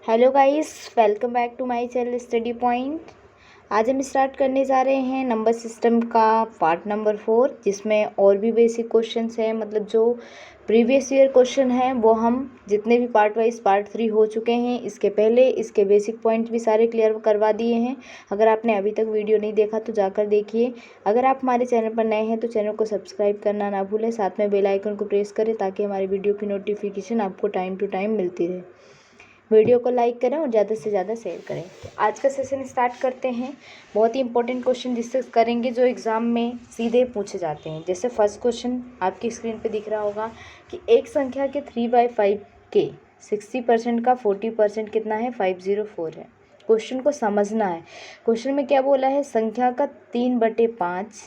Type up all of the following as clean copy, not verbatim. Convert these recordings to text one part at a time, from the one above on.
Hello guys, welcome back to my channel study point. आज हम start करने जा रहे हैं नंबर सिस्टम का पार्ट नंबर 4, जिसमें और भी बेसिक क्वेश्चंस हैं। मतलब जो प्रीवियस ईयर क्वेश्चन हैं वो हम जितने भी पार्ट वाइज पार्ट 3 हो चुके हैं, इसके पहले इसके बेसिक पॉइंट्स भी सारे क्लियर करवा दिए हैं। अगर आपने अभी तक वीडियो नहीं देखा तो जाकर देखिए। अगर आप हमारे चैनल पर नए हैं तो चैनल को सब्सक्राइब करना ना भूलें, साथ में बेल आइकन को प्रेस करें ताकि हमारी वीडियो की नोटिफिकेशन आपको टाइम टू टाइम मिलती रहे। वीडियो को लाइक करें और ज़्यादा से ज़्यादा शेयर करें। तो आज का सेशन स्टार्ट करते हैं। बहुत ही इंपॉर्टेंट क्वेश्चन डिस्कस करेंगे जो एग्ज़ाम में सीधे पूछे जाते हैं। जैसे फर्स्ट क्वेश्चन आपकी स्क्रीन पे दिख रहा होगा कि एक संख्या के 3/5 के 60% का 40% कितना है? 504 है। क्वेश्चन को समझना है। क्वेश्चन में क्या बोला है? संख्या का 3/5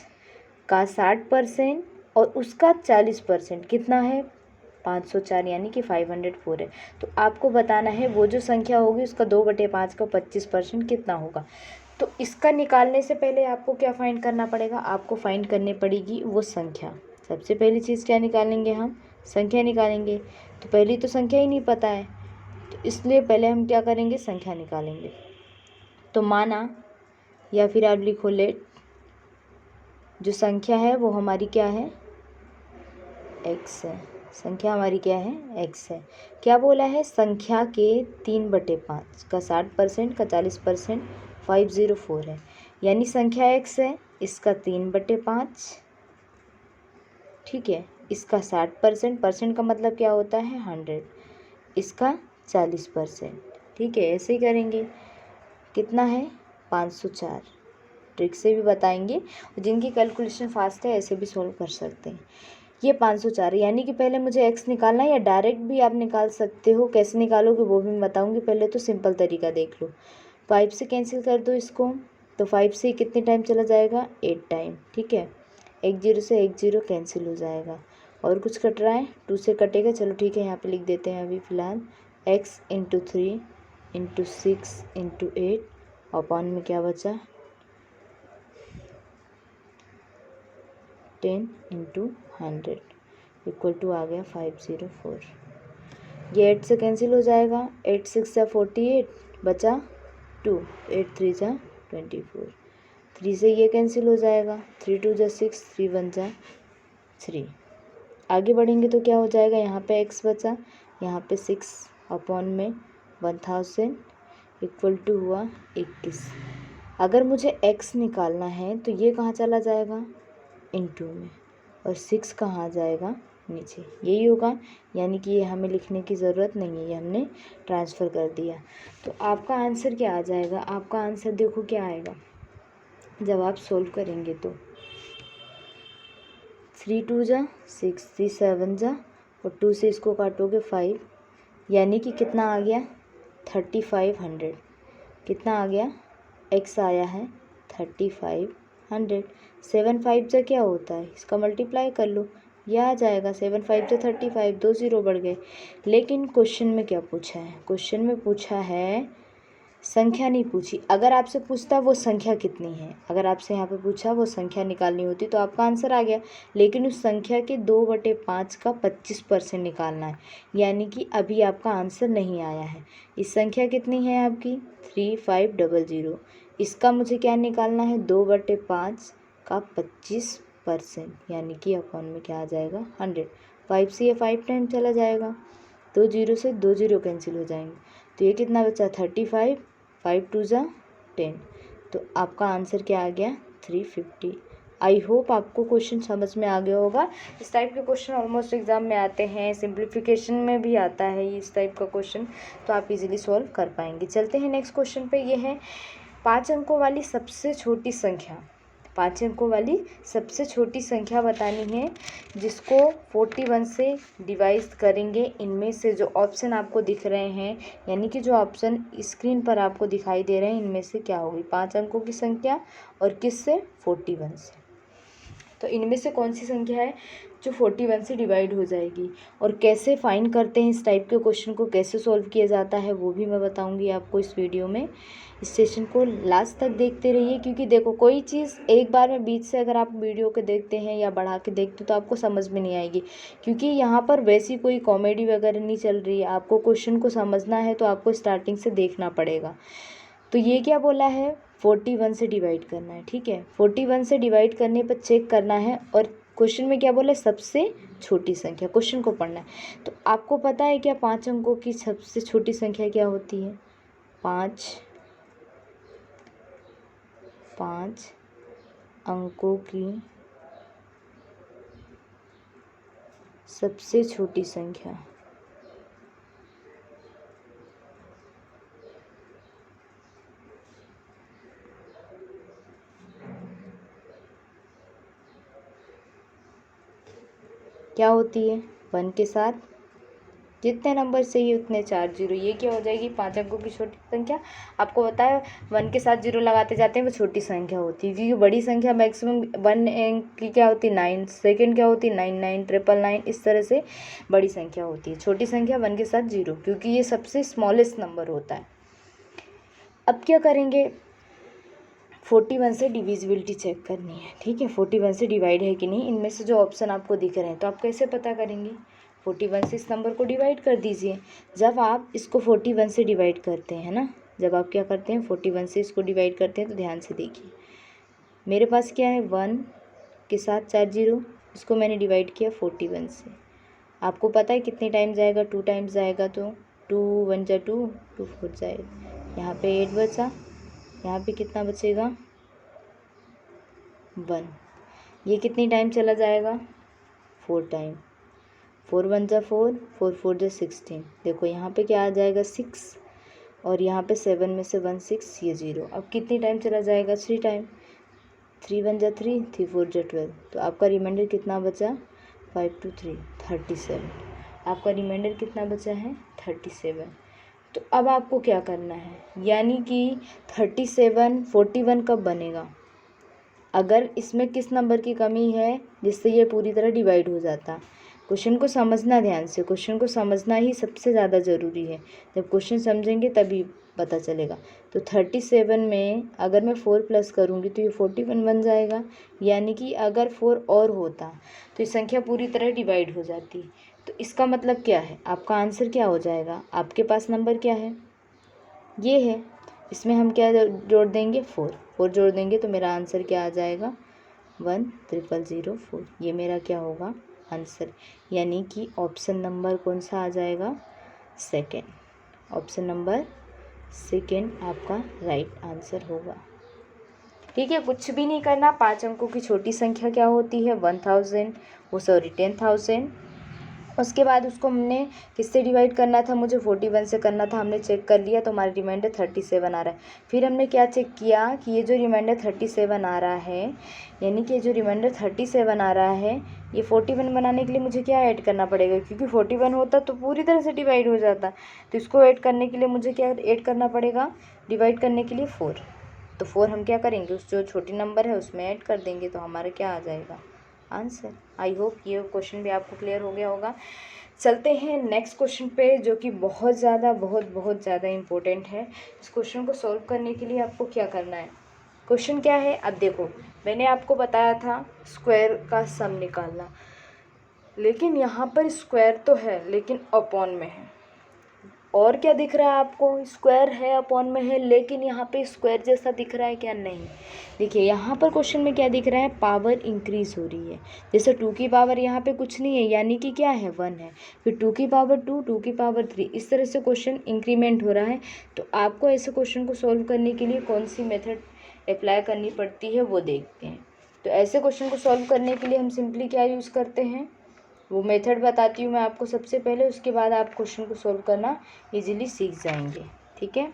का 60% और उसका 40% कितना है? 504 यानी कि 504 है। तो आपको बताना है वो जो संख्या होगी उसका 2/5 का 25% कितना होगा। तो इसका निकालने से पहले आपको क्या फाइंड करना पड़ेगा? आपको फाइंड करनी पड़ेगी वो संख्या। सबसे पहली चीज़ क्या निकालेंगे? हम संख्या निकालेंगे। तो पहली तो संख्या ही नहीं पता है, तो इसलिए पहले हम क्या करेंगे? संख्या निकालेंगे। तो माना, या फिर आप लिखो लेट, जो संख्या है वो हमारी क्या है? एक्स है। संख्या हमारी क्या है? एक्स है। क्या बोला है? संख्या के 3/5 का 60% का 40% 504 है, यानी संख्या एक्स है, इसका 3/5, ठीक है, इसका 60%, परसेंट का मतलब क्या होता है? 100, इसका 40%, ठीक है। ऐसे ही करेंगे। कितना है? 504। ट्रिक से भी बताएंगे, जिनकी कैलकुलेशन फास्ट है ऐसे भी सोल्व कर सकते हैं। ये 504 यानी कि पहले मुझे x निकालना है, या डायरेक्ट भी आप निकाल सकते हो। कैसे निकालोगे वो भी मैं बताऊंगी। पहले तो सिंपल तरीका देख लो। 5 से कैंसिल कर दो इसको, तो 5 से कितने टाइम चला जाएगा? 8 टाइम, ठीक है। 1 0 से 1 0 कैंसिल हो जाएगा। और कुछ कट रहा है? 2 से कटेगा, चलो ठीक है, यहाँ पे लिख देते हैं अभी फ़िलहाल। x × 3 × 6 × 8 अपॉन में क्या बचा? 10 × 100 इक्वल टू आ गया 504। ये 8 से कैंसिल हो जाएगा। 8 6 जा 48, बचा 2, 8 3 जा 24। 3 से ये कैंसिल हो जाएगा। 3 2 जा 6, 3 1 जा 3। आगे बढ़ेंगे तो क्या हो जाएगा? यहाँ पे x बचा, यहाँ पे 6 अपॉन में 1000 इक्वल टू हुआ 21। अगर मुझे x निकालना है तो ये कहाँ चला जाएगा? इनटू में, और 6 कहाँ आ जाएगा? नीचे। यही होगा, यानी कि ये हमें लिखने की ज़रूरत नहीं है, ये हमने ट्रांसफ़र कर दिया। तो आपका आंसर क्या आ जाएगा? आपका आंसर देखो क्या आएगा जब आप सोल्व करेंगे तो। 3 2 जा 6, 3 7 जा, और 2 से इसको काटोगे 5, यानी कि कितना आ गया? 3500। कितना आ गया? x आया है 3500। 7 5 जा क्या होता है? इसका मल्टीप्लाई कर लो, यह आ जाएगा 7 5 जा 35, 2 0 बढ़ गए। लेकिन क्वेश्चन में क्या पूछा है? क्वेश्चन में पूछा है संख्या, नहीं पूछी। अगर आपसे पूछता वो संख्या कितनी है, अगर आपसे यहाँ पे पूछा वो संख्या निकालनी होती तो आपका आंसर आ गया। लेकिन उस संख्या के 2/5 का 25% निकालना है, यानी कि अभी आपका आंसर नहीं आया है। इस संख्या कितनी है आपकी? 3500। इसका मुझे क्या निकालना है? 2/5 का 25%, यानी कि अपॉन में क्या आ जाएगा? 100। 5 से ये 5 टाइम चला जाएगा, 2 0 से 2 0 कैंसिल हो जाएंगे, तो ये कितना बचा? 35, 5 2 जा 10। तो आपका आंसर क्या आ गया? 350। आई होप आपको क्वेश्चन समझ में आ गया होगा। इस टाइप के क्वेश्चन ऑलमोस्ट एग्जाम में आते हैं, सिंप्लीफिकेशन में भी आता है इस टाइप का क्वेश्चन, तो आप इजीली सॉल्व कर पाएंगे। चलते हैं नेक्स्ट क्वेश्चन पे। ये है 5 अंकों वाली सबसे छोटी संख्या। 5 अंकों वाली सबसे छोटी संख्या बतानी है, जिसको 41 से डिवाइड करेंगे। इनमें से जो ऑप्शन आपको दिख रहे हैं, यानी कि जो ऑप्शन स्क्रीन पर आपको दिखाई दे रहे हैं, इनमें से क्या होगी? 5 अंकों की संख्या और किससे? 41 से। तो इनमें से कौन सी संख्या है जो 41 से डिवाइड हो जाएगी। और कैसे फाइंड करते हैं इस टाइप के क्वेश्चन को, कैसे सॉल्व किया जाता है, वो भी मैं बताऊंगी आपको इस वीडियो में। इस सेशन को लास्ट तक देखते रहिए, क्योंकि देखो कोई चीज़ एक बार में बीच से अगर आप वीडियो के देखते हैं या बढ़ा के देखते हो तो आपको समझ में नहीं आएगी, क्योंकि यहाँ पर वैसी कोई कॉमेडी वगैरह नहीं चल रही है। आपको क्वेश्चन को समझना है तो आपको स्टार्टिंग से देखना पड़ेगा। तो ये क्या बोला है, 41 से डिवाइड करना है। ठीक है, 41 से डिवाइड करने पर चेक करना है, और क्वेश्चन में क्या बोला है, सबसे छोटी संख्या। क्वेश्चन को पढ़ना है। तो आपको पता है क्या 5 अंकों की सबसे छोटी संख्या क्या होती है? 5 अंकों की सबसे छोटी संख्या क्या होती है? 1 के साथ जितने नंबर चाहिए उतने 4 जीरो, ये क्या हो जाएगी? 5 अंकों की छोटी संख्या। आपको पता है 1 के साथ जीरो लगाते जाते हैं वो छोटी संख्या होती है, क्योंकि बड़ी संख्या मैक्सिमम 1 अंक की क्या होती है? 9, सेकेंड क्या होती है? 99, 999, इस तरह से बड़ी संख्या होती है। छोटी संख्या 1 के साथ जीरो, क्योंकि ये सबसे स्मॉलेस्ट नंबर होता है। अब क्या करेंगे, 41 से डिविजिबिलिटी चेक करनी है। ठीक है, 41 से डिवाइड है कि नहीं, इनमें से जो ऑप्शन आपको दिख रहे हैं। तो आप कैसे पता करेंगे? 41 से इस नंबर को डिवाइड कर दीजिए। जब आप इसको 41 से डिवाइड करते हैं ना, जब आप क्या करते हैं 41 से इसको डिवाइड करते हैं, तो ध्यान से देखिए मेरे पास क्या है, 1 के साथ 4 जीरो, इसको मैंने डिवाइड किया 41 से। आपको पता है कितने टाइम जाएगा? 2 टाइम्स जाएगा, तो 2 1 जा 2, 2 4 जाएगा। यहाँ पे 8 बचा, यहाँ पे कितना बचेगा? 1। ये कितनी टाइम चला जाएगा? 4 टाइम। 4 1 जा 4, 4 4 जा 16। देखो यहाँ पे क्या आ जाएगा? 6, और यहाँ पे 7 में से 1 6, ये 0। अब कितनी टाइम चला जाएगा? 3 टाइम। 3 1 जा 3, 3 4 जा 12। तो आपका रिमाइंडर कितना बचा? 5 2 3 37। आपका रिमाइंडर कितना बचा है? 37। तो अब आपको क्या करना है, यानी कि 37 41 कब बनेगा? अगर इसमें किस नंबर की कमी है जिससे ये पूरी तरह डिवाइड हो जाता। क्वेश्चन को समझना ध्यान से, क्वेश्चन को समझना ही सबसे ज़्यादा ज़रूरी है। जब क्वेश्चन समझेंगे तभी पता चलेगा। तो 37 में अगर मैं 4 प्लस करूँगी तो ये 41 बन जाएगा, यानी कि अगर 4 और होता तो ये संख्या पूरी तरह डिवाइड हो जाती। तो इसका मतलब क्या है, आपका आंसर क्या हो जाएगा? आपके पास नंबर क्या है? ये है। इसमें हम क्या जोड़ देंगे? 4 जोड़ देंगे तो मेरा आंसर क्या आ जाएगा? 10004। ये मेरा क्या होगा? आंसर। यानी कि ऑप्शन नंबर कौन सा आ जाएगा? सेकेंड। ऑप्शन नंबर सेकेंड आपका राइट आंसर होगा। ठीक है, कुछ भी नहीं करना। 5 अंकों की छोटी संख्या क्या होती है? 10,000। उसके बाद उसको हमने किससे डिवाइड करना था? मुझे 41 से करना था। हमने चेक कर लिया तो हमारा रिमाइंडर 37 आ रहा है। फिर हमने क्या चेक किया कि ये जो रिमाइंडर 37 आ रहा है, यानी कि जो रिमाइंडर 37 आ रहा है, ये 41 बनाने के लिए मुझे क्या ऐड करना पड़ेगा? क्योंकि 41 होता तो पूरी तरह से डिवाइड हो जाता। तो इसको ऐड करने के लिए मुझे क्या ऐड करना पड़ेगा? डिवाइड करने के लिए 4। तो 4 हम क्या करेंगे, उस जो छोटी नंबर है उसमें ऐड कर देंगे, तो हमारा क्या आ जाएगा? आंसर। आई होप ये क्वेश्चन भी आपको क्लियर हो गया होगा। चलते हैं नेक्स्ट क्वेश्चन पे, जो कि बहुत ज़्यादा इम्पोर्टेंट है। इस क्वेश्चन को सॉल्व करने के लिए आपको क्या करना है? क्वेश्चन क्या है? अब देखो, मैंने आपको बताया था स्क्वायर का सम निकालना, लेकिन यहाँ पर स्क्वायर तो है लेकिन अपॉन में है। और क्या दिख रहा है आपको? स्क्वायर है, अपॉन में है, लेकिन यहाँ पे स्क्वायर जैसा दिख रहा है क्या? नहीं। देखिए यहाँ पर क्वेश्चन में क्या दिख रहा है? पावर इंक्रीज हो रही है। जैसे 2 की पावर यहाँ पे कुछ नहीं है, यानी कि क्या है? 1 है। फिर 2 की पावर 2, 2 की पावर 3, इस तरह से क्वेश्चन इंक्रीमेंट हो रहा है। तो आपको ऐसे क्वेश्चन को सॉल्व करने के लिए कौन सी मेथड अप्लाई करनी पड़ती है वो देखते हैं। तो ऐसे क्वेश्चन को सॉल्व करने के लिए हम सिंपली क्या यूज़ करते हैं, वो मेथड बताती हूँ मैं आपको सबसे पहले, उसके बाद आप क्वेश्चन को सॉल्व करना इजीली सीख जाएंगे। ठीक है,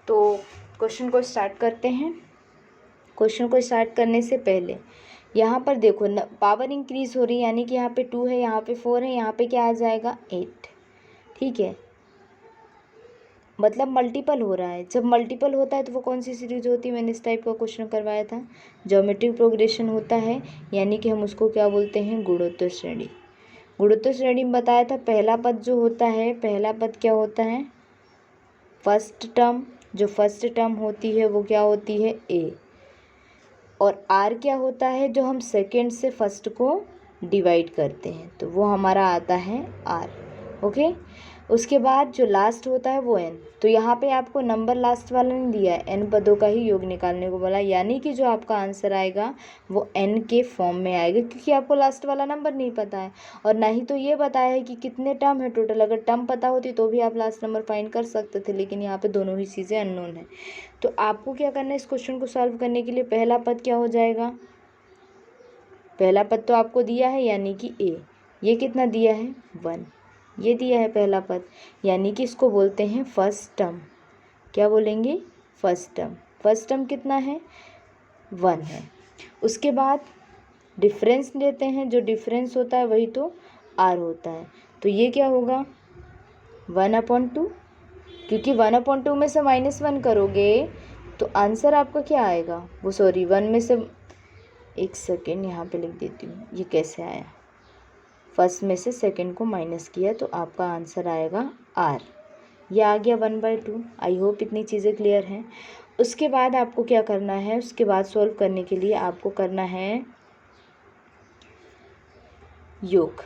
तो क्वेश्चन को स्टार्ट करते हैं। क्वेश्चन को स्टार्ट करने से पहले यहाँ पर देखो पावर इंक्रीज हो रही है, यानी कि यहाँ पे 2 है, यहाँ पे 4 है, यहाँ पे क्या आ जाएगा? 8। ठीक है, मतलब मल्टीपल हो रहा है। जब मल्टीपल होता है तो वो कौन सी सीरीज होती है, मैंने इस टाइप का क्वेश्चन करवाया था, ज्योमेट्रिक प्रोग्रेशन होता है, यानी कि हम उसको क्या बोलते हैं, गुणोत्तर श्रेणी। गुणोत्तर श्रेणी में बताया था पहला पद जो होता है, पहला पद क्या होता है, फर्स्ट टर्म, जो फर्स्ट टर्म होती है वो क्या होती है, ए, और आर क्या होता है, जो हम सेकेंड से फर्स्ट को डिवाइड करते हैं, तो वो हमारा आता है आर। ओके, उसके बाद जो लास्ट होता है वो एन। तो यहाँ पे आपको नंबर लास्ट वाला नहीं दिया है, एन पदों का ही योग निकालने को बोला, यानी कि जो आपका आंसर आएगा वो एन के फॉर्म में आएगा, क्योंकि आपको लास्ट वाला नंबर नहीं पता है और ना ही तो ये बताया है कि कितने टर्म है टोटल। अगर टर्म पता होती तो भी आप लास्ट नंबर फाइंड कर सकते थे, लेकिन यहाँ पे दोनों ही चीज़ें अननोन है। तो आपको क्या करना है, इस क्वेश्चन को सॉल्व करने के लिए पहला पद क्या हो जाएगा, पहला पद तो आपको दिया है यानी कि ए, ये कितना दिया है, 1, ये दिया है पहला पद, यानी कि इसको बोलते हैं फर्स्ट टर्म। क्या बोलेंगे, फर्स्ट टर्म। फर्स्ट टर्म कितना है, 1 है। उसके बाद डिफरेंस लेते हैं, जो डिफरेंस होता है वही तो आर होता है, तो ये क्या होगा 1/2, क्योंकि 1/2 में से -1 करोगे तो आंसर आपका क्या आएगा, वो सॉरी 1 में से, एक सेकेंड यहाँ पे लिख देती हूँ, ये कैसे आया, फर्स्ट में से सेकंड को माइनस किया तो आपका आंसर आएगा आर, ये आ गया 1/2। आई होप इतनी चीज़ें क्लियर हैं। उसके बाद आपको क्या करना है, उसके बाद सॉल्व करने के लिए आपको करना है योग।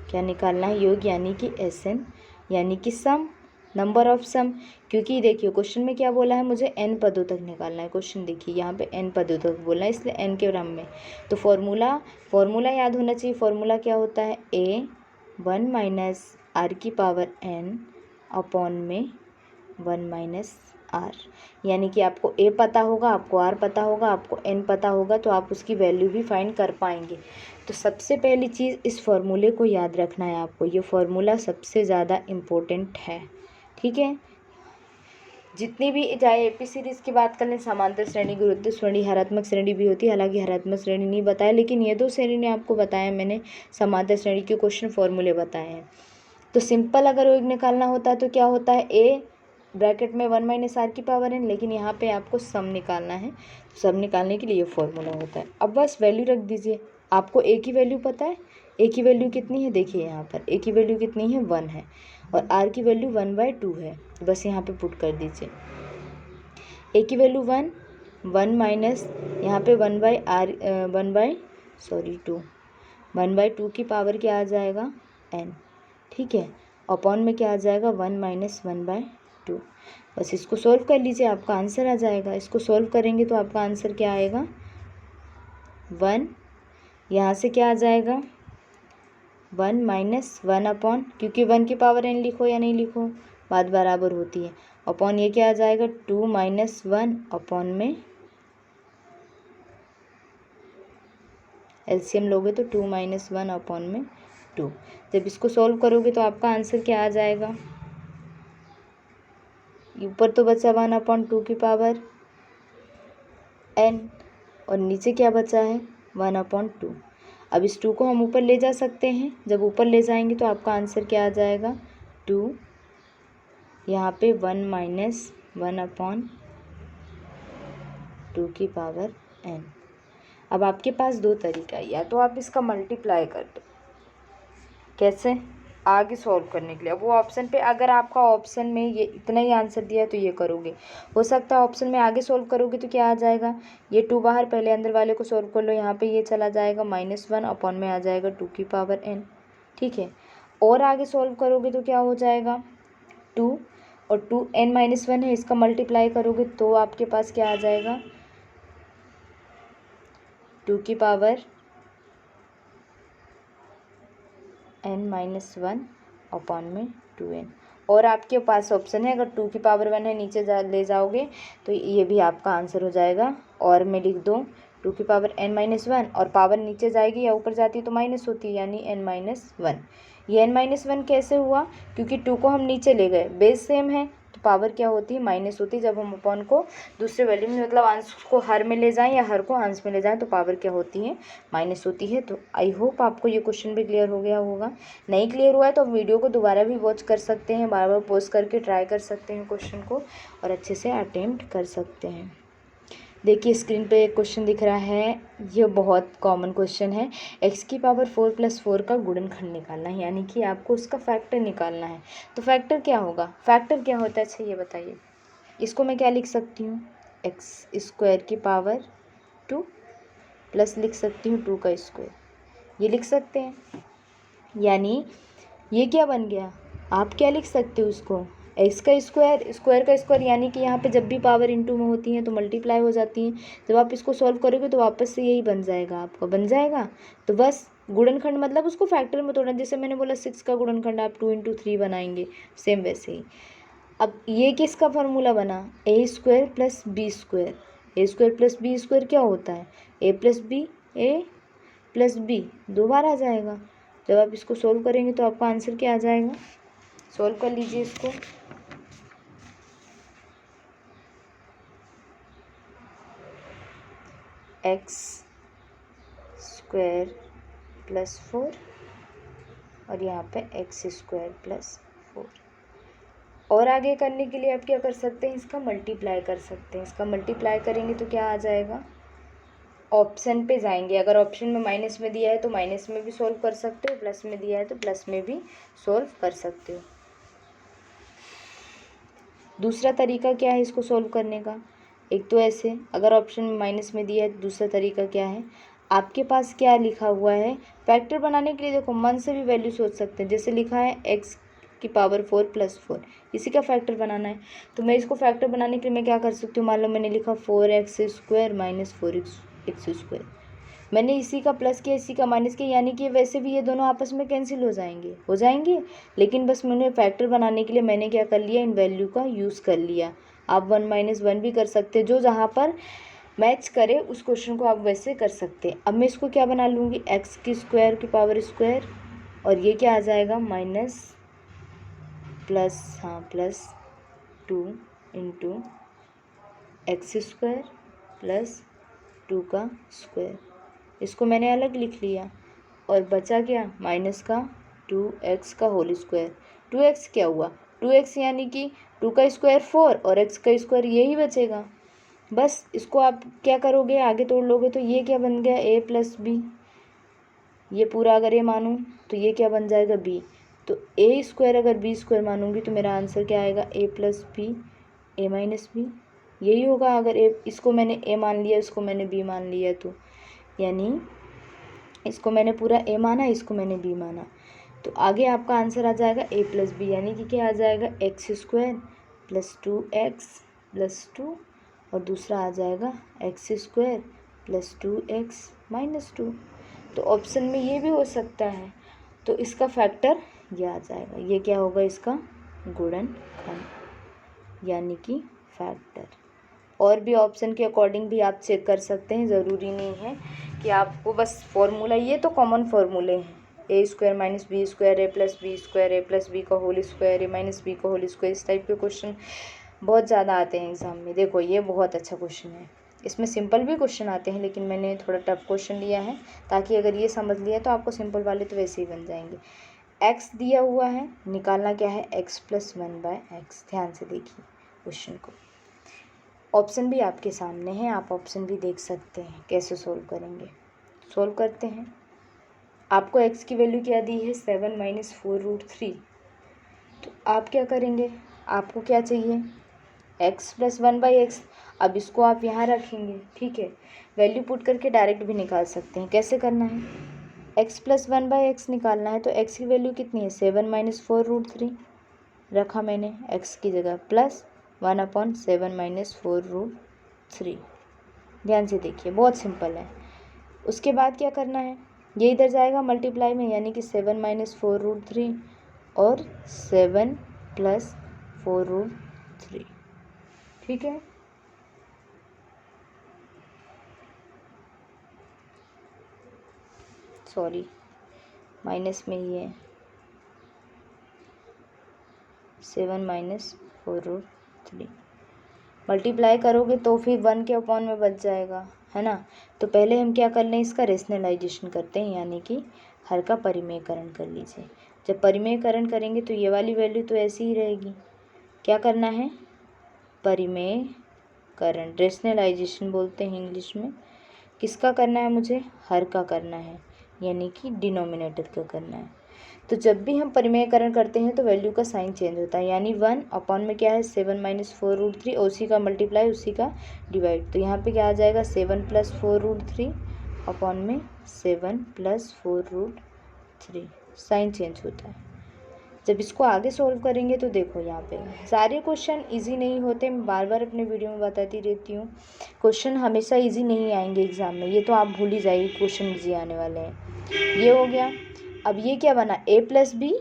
क्या निकालना है, योग, यानी कि SN, यानी कि सम, नंबर ऑफ सम। क्योंकि देखिए क्वेश्चन में क्या बोला है, मुझे n पदों तक निकालना है। क्वेश्चन देखिए यहाँ पे n पदों तक बोला है, इसलिए n के क्रम में। तो फॉर्मूला याद होना चाहिए। फॉर्मूला क्या होता है, a1 - r⁻n अपॉन में 1 - r, यानी कि आपको a पता होगा, आपको r पता होगा, आपको n पता होगा, तो आप उसकी वैल्यू भी फाइंड कर पाएंगे। तो सबसे पहली चीज़ इस फॉर्मूले को याद रखना है आपको, ये फॉर्मूला सबसे ज़्यादा इम्पोर्टेंट है, ठीक है। जितनी भी चाहे AP सीरीज़ की बात कर लें, समांतर श्रेणी, गुरुत्व श्रेणी, हरात्मक श्रेणी भी होती है, हालांकि हरात्मक श्रेणी नहीं बताया, लेकिन ये 2 श्रेणी ने आपको बताया मैंने, समांतर श्रेणी के क्वेश्चन फॉर्मूले बताए हैं। तो सिंपल अगर योग निकालना होता है तो क्या होता है, a ब्रैकेट में 1 - r⁻n, लेकिन यहाँ पे आपको सम निकालना है, तो सम निकालने के लिए ये फॉर्मूला होता है। अब बस वैल्यू रख दीजिए, आपको a की वैल्यू पता है, a की वैल्यू कितनी है, देखिए यहाँ पर a की वैल्यू कितनी है, 1 है, और r की वैल्यू 1/2 है, तो बस यहाँ पे पुट कर दीजिए, a की वैल्यू 1 माइनस यहाँ पे 1/2 की पावर क्या आ जाएगा, n, ठीक है, अपॉन में क्या आ जाएगा 1 - 1/2। बस इसको सॉल्व कर लीजिए, आपका आंसर आ जाएगा। इसको सॉल्व करेंगे तो आपका आंसर क्या आएगा, 1, यहाँ से क्या आ जाएगा 1 - 1 अपॉन, क्योंकि 1 की पावर n लिखो या नहीं लिखो बात बराबर होती है, अपॉन ये क्या आ जाएगा 2 - 1 अपॉन में LCM लोगे तो 2 - 1 अपॉन में 2। जब इसको सॉल्व करोगे तो आपका आंसर क्या आ जाएगा, ऊपर तो बचा 1/2 की पावर n, और नीचे क्या बचा है 1/2। अब इस 2 को हम ऊपर ले जा सकते हैं, जब ऊपर ले जाएंगे तो आपका आंसर क्या आ जाएगा 2, यहाँ पे 1 - 1/2 की पावर n। अब आपके पास 2 तरीका है, या तो आप इसका मल्टीप्लाई कर दो, कैसे, आगे सॉल्व करने के लिए। अब वो ऑप्शन पे, अगर आपका ऑप्शन में ये इतना ही आंसर दिया है तो ये करोगे, हो सकता है ऑप्शन में आगे सॉल्व करोगे तो क्या आ जाएगा, ये 2 बाहर, पहले अंदर वाले को सॉल्व कर लो, यहाँ पे ये चला जाएगा -1 अपॉन में आ जाएगा 2 की पावर n, ठीक है। और आगे सॉल्व करोगे तो क्या हो जाएगा 2 और 2 n - 1 है, इसका मल्टीप्लाई करोगे तो आपके पास क्या आ जाएगा 2 की पावर n - 1 अपॉन में 2n। और आपके पास ऑप्शन है, अगर 2 की पावर 1 है नीचे ले जाओगे तो ये भी आपका आंसर हो जाएगा, और में लिख दो 2 की पावर n - 1, और पावर नीचे जाएगी या ऊपर जाती है तो माइनस होती है, यानी n - 1। ये n - 1 कैसे हुआ, क्योंकि 2 को हम नीचे ले गए, बेस सेम है तो पावर क्या होती है, माइनस होती है। जब हम अपॉन को दूसरे वैल्यू में मतलब अंश को हर में ले जाएं या हर को अंश में ले जाएं तो पावर क्या होती है, माइनस होती है। तो आई होप आपको ये क्वेश्चन भी क्लियर हो गया होगा। नहीं क्लियर हुआ है तो वीडियो को दोबारा भी वॉच कर सकते हैं, बार बार पॉज करके ट्राई कर सकते हैं क्वेश्चन को और अच्छे से अटेम्प्ट कर सकते हैं। देखिए स्क्रीन पे एक क्वेश्चन दिख रहा है, ये बहुत कॉमन क्वेश्चन है। x की पावर 4 + 4 का गुणनखंड निकालना है, यानी कि आपको उसका फैक्टर निकालना है। तो फैक्टर क्या होगा, फैक्टर क्या होता है, अच्छा ये बताइए। इसको मैं क्या लिख सकती हूँ, x² की पावर 2 प्लस लिख सकती हूँ 2 का स्क्वायर, ये लिख सकते हैं। यानी ये क्या बन गया, आप क्या लिख सकते हो उसको, एक्स का स्क्वायर, स्क्वायर का स्क्वायर, यानी कि यहाँ पे जब भी पावर इनटू में होती हैं तो मल्टीप्लाई हो जाती हैं। जब आप इसको सॉल्व करोगे तो वापस से यही बन जाएगा, आपका बन जाएगा। तो बस गुणनखंड मतलब उसको फैक्टर में तोड़ना, जैसे मैंने बोला 6 का गुणनखंड आप 2 × 3 बनाएंगे, सेम वैसे ही। अब ये किसका फार्मूला बना, a² + b²। a² + b² क्या होता है, a + b दो बार आ जाएगा। जब आप इसको सोल्व करेंगे तो आपका आंसर क्या आ जाएगा, सोल्व कर लीजिए इसको। x² + 4 और यहाँ पे x² + 4। और आगे करने के लिए आप क्या कर सकते हैं, इसका मल्टीप्लाई कर सकते हैं। इसका मल्टीप्लाई करेंगे तो क्या आ जाएगा, ऑप्शन पे जाएंगे। अगर ऑप्शन में माइनस में दिया है तो माइनस में भी सोल्व कर सकते हो, प्लस में दिया है तो प्लस में भी सोल्व कर सकते हो। दूसरा तरीका क्या है इसको सोल्व करने का, एक तो ऐसे, अगर ऑप्शन में माइनस में दिया है तो दूसरा तरीका क्या है, आपके पास क्या लिखा हुआ है, फैक्टर बनाने के लिए देखो मन से भी वैल्यू सोच सकते हैं। जैसे लिखा है x की पावर 4 + 4, इसी का फैक्टर बनाना है। तो मैं इसको फैक्टर बनाने के लिए मैं क्या कर सकती हूँ, मान लो मैंने लिखा 4x² - 4x², मैंने इसी का प्लस किया इसी का माइनस किया, यानी कि वैसे भी ये दोनों आपस में कैंसिल हो जाएंगे। लेकिन बस मैंने फैक्टर बनाने के लिए मैंने क्या कर लिया, इन वैल्यू का यूज़ कर लिया। आप 1 - 1 भी कर सकते हैं, जो जहाँ पर मैच करे उस क्वेश्चन को आप वैसे कर सकते हैं। अब मैं इसको क्या बना लूँगी, x² की पावर स्क्वायर, और ये क्या आ जाएगा, माइनस प्लस 2 × x² + 2 का स्क्वायर, इसको मैंने अलग लिख लिया। और बचा क्या, माइनस का 2x का होल स्क्वायर। 2x क्या हुआ, 2x यानी कि 2 का स्क्वायर 4 और x का स्क्वायर यही बचेगा। बस इसको आप क्या करोगे, आगे तोड़ लोगे तो ये क्या बन गया, a + b, ये पूरा अगर a मानूँ तो ये क्या बन जाएगा, b। तो a² अगर b² मानूंगी तो मेरा आंसर क्या आएगा, a + b a - b, यही होगा। अगर इसको मैंने a मान लिया, इसको मैंने b मान लिया, तो यानी इसको मैंने पूरा a माना, इसको मैंने b माना, तो आगे आपका आंसर आ जाएगा a + b, यानी कि क्या आ जाएगा, x² + 2x + 2 और दूसरा आ जाएगा x² + 2x - 2। तो ऑप्शन में ये भी हो सकता है, तो इसका फैक्टर ये आ जाएगा, ये क्या होगा, इसका गुणनखंड यानी कि फैक्टर। और भी ऑप्शन के अकॉर्डिंग भी आप चेक कर सकते हैं, ज़रूरी नहीं है कि आपको बस फॉर्मूला, ये तो कॉमन फार्मूले हैं, a² - b² a + b² a + b का होल स्क्वायर a - b का होल स्क्वायर, इस टाइप के क्वेश्चन बहुत ज़्यादा आते हैं एग्ज़ाम में। देखो ये बहुत अच्छा क्वेश्चन है, इसमें सिंपल भी क्वेश्चन आते हैं लेकिन मैंने थोड़ा टफ क्वेश्चन लिया है, ताकि अगर ये समझ लिया तो आपको सिंपल वाले तो वैसे ही बन जाएंगे। x दिया हुआ है, निकालना क्या है, x + 1/x। ध्यान से देखिए क्वेश्चन को, ऑप्शन भी आपके सामने हैं, आप ऑप्शन भी देख सकते हैं कैसे सोल्व करेंगे। सोल्व करते हैं। आपको x की वैल्यू क्या दी है, 7 - 4√3। तो आप क्या करेंगे, आपको क्या चाहिए, x + 1/x। अब इसको आप यहाँ रखेंगे, ठीक है, वैल्यू पुट करके डायरेक्ट भी निकाल सकते हैं। कैसे करना है, x + 1/x निकालना है, तो x की वैल्यू कितनी है, 7 - 4√3 रखा मैंने x की जगह, प्लस 1/7 - 4√3। ध्यान से देखिए बहुत सिंपल है। उसके बाद क्या करना है, ये इधर जाएगा मल्टीप्लाई में, यानी कि 7 - 4√3 और 7 + 4√3, ठीक है। सॉरी माइनस में ही है, 7 - 4√3 मल्टीप्लाई करोगे तो फिर 1 के अपॉन में बच जाएगा, है ना। तो पहले हम क्या कर लें, इसका रेशनलाइजेशन करते हैं, यानी कि हर का परिमेयकरण कर लीजिए। जब परिमेयकरण करेंगे तो ये वाली वैल्यू तो ऐसी ही रहेगी। क्या करना है, परिमेयकरण, रेशनलाइजेशन बोलते हैं इंग्लिश में। किसका करना है मुझे, हर का करना है, यानी कि डिनोमिनेटर का करना है। तो जब भी हम परिमेयकरण करते हैं तो वैल्यू का साइन चेंज होता है, यानी 1 अपॉन में क्या है 7 - 4√3, उसी का मल्टीप्लाई उसी का डिवाइड। तो यहाँ पे क्या आ जाएगा 7 + 4√3 अपॉन में 7 + 4√3, साइन चेंज होता है। जब इसको आगे सोल्व करेंगे तो देखो यहाँ पे सारे क्वेश्चन इजी नहीं होते, मैं बार बार अपने वीडियो में बताती रहती हूँ, क्वेश्चन हमेशा इजी नहीं आएंगे एग्ज़ाम में, ये तो आप भूल ही जाइए क्वेश्चन इजी आने वाले हैं। ये हो गया। अब ये क्या बना, a + b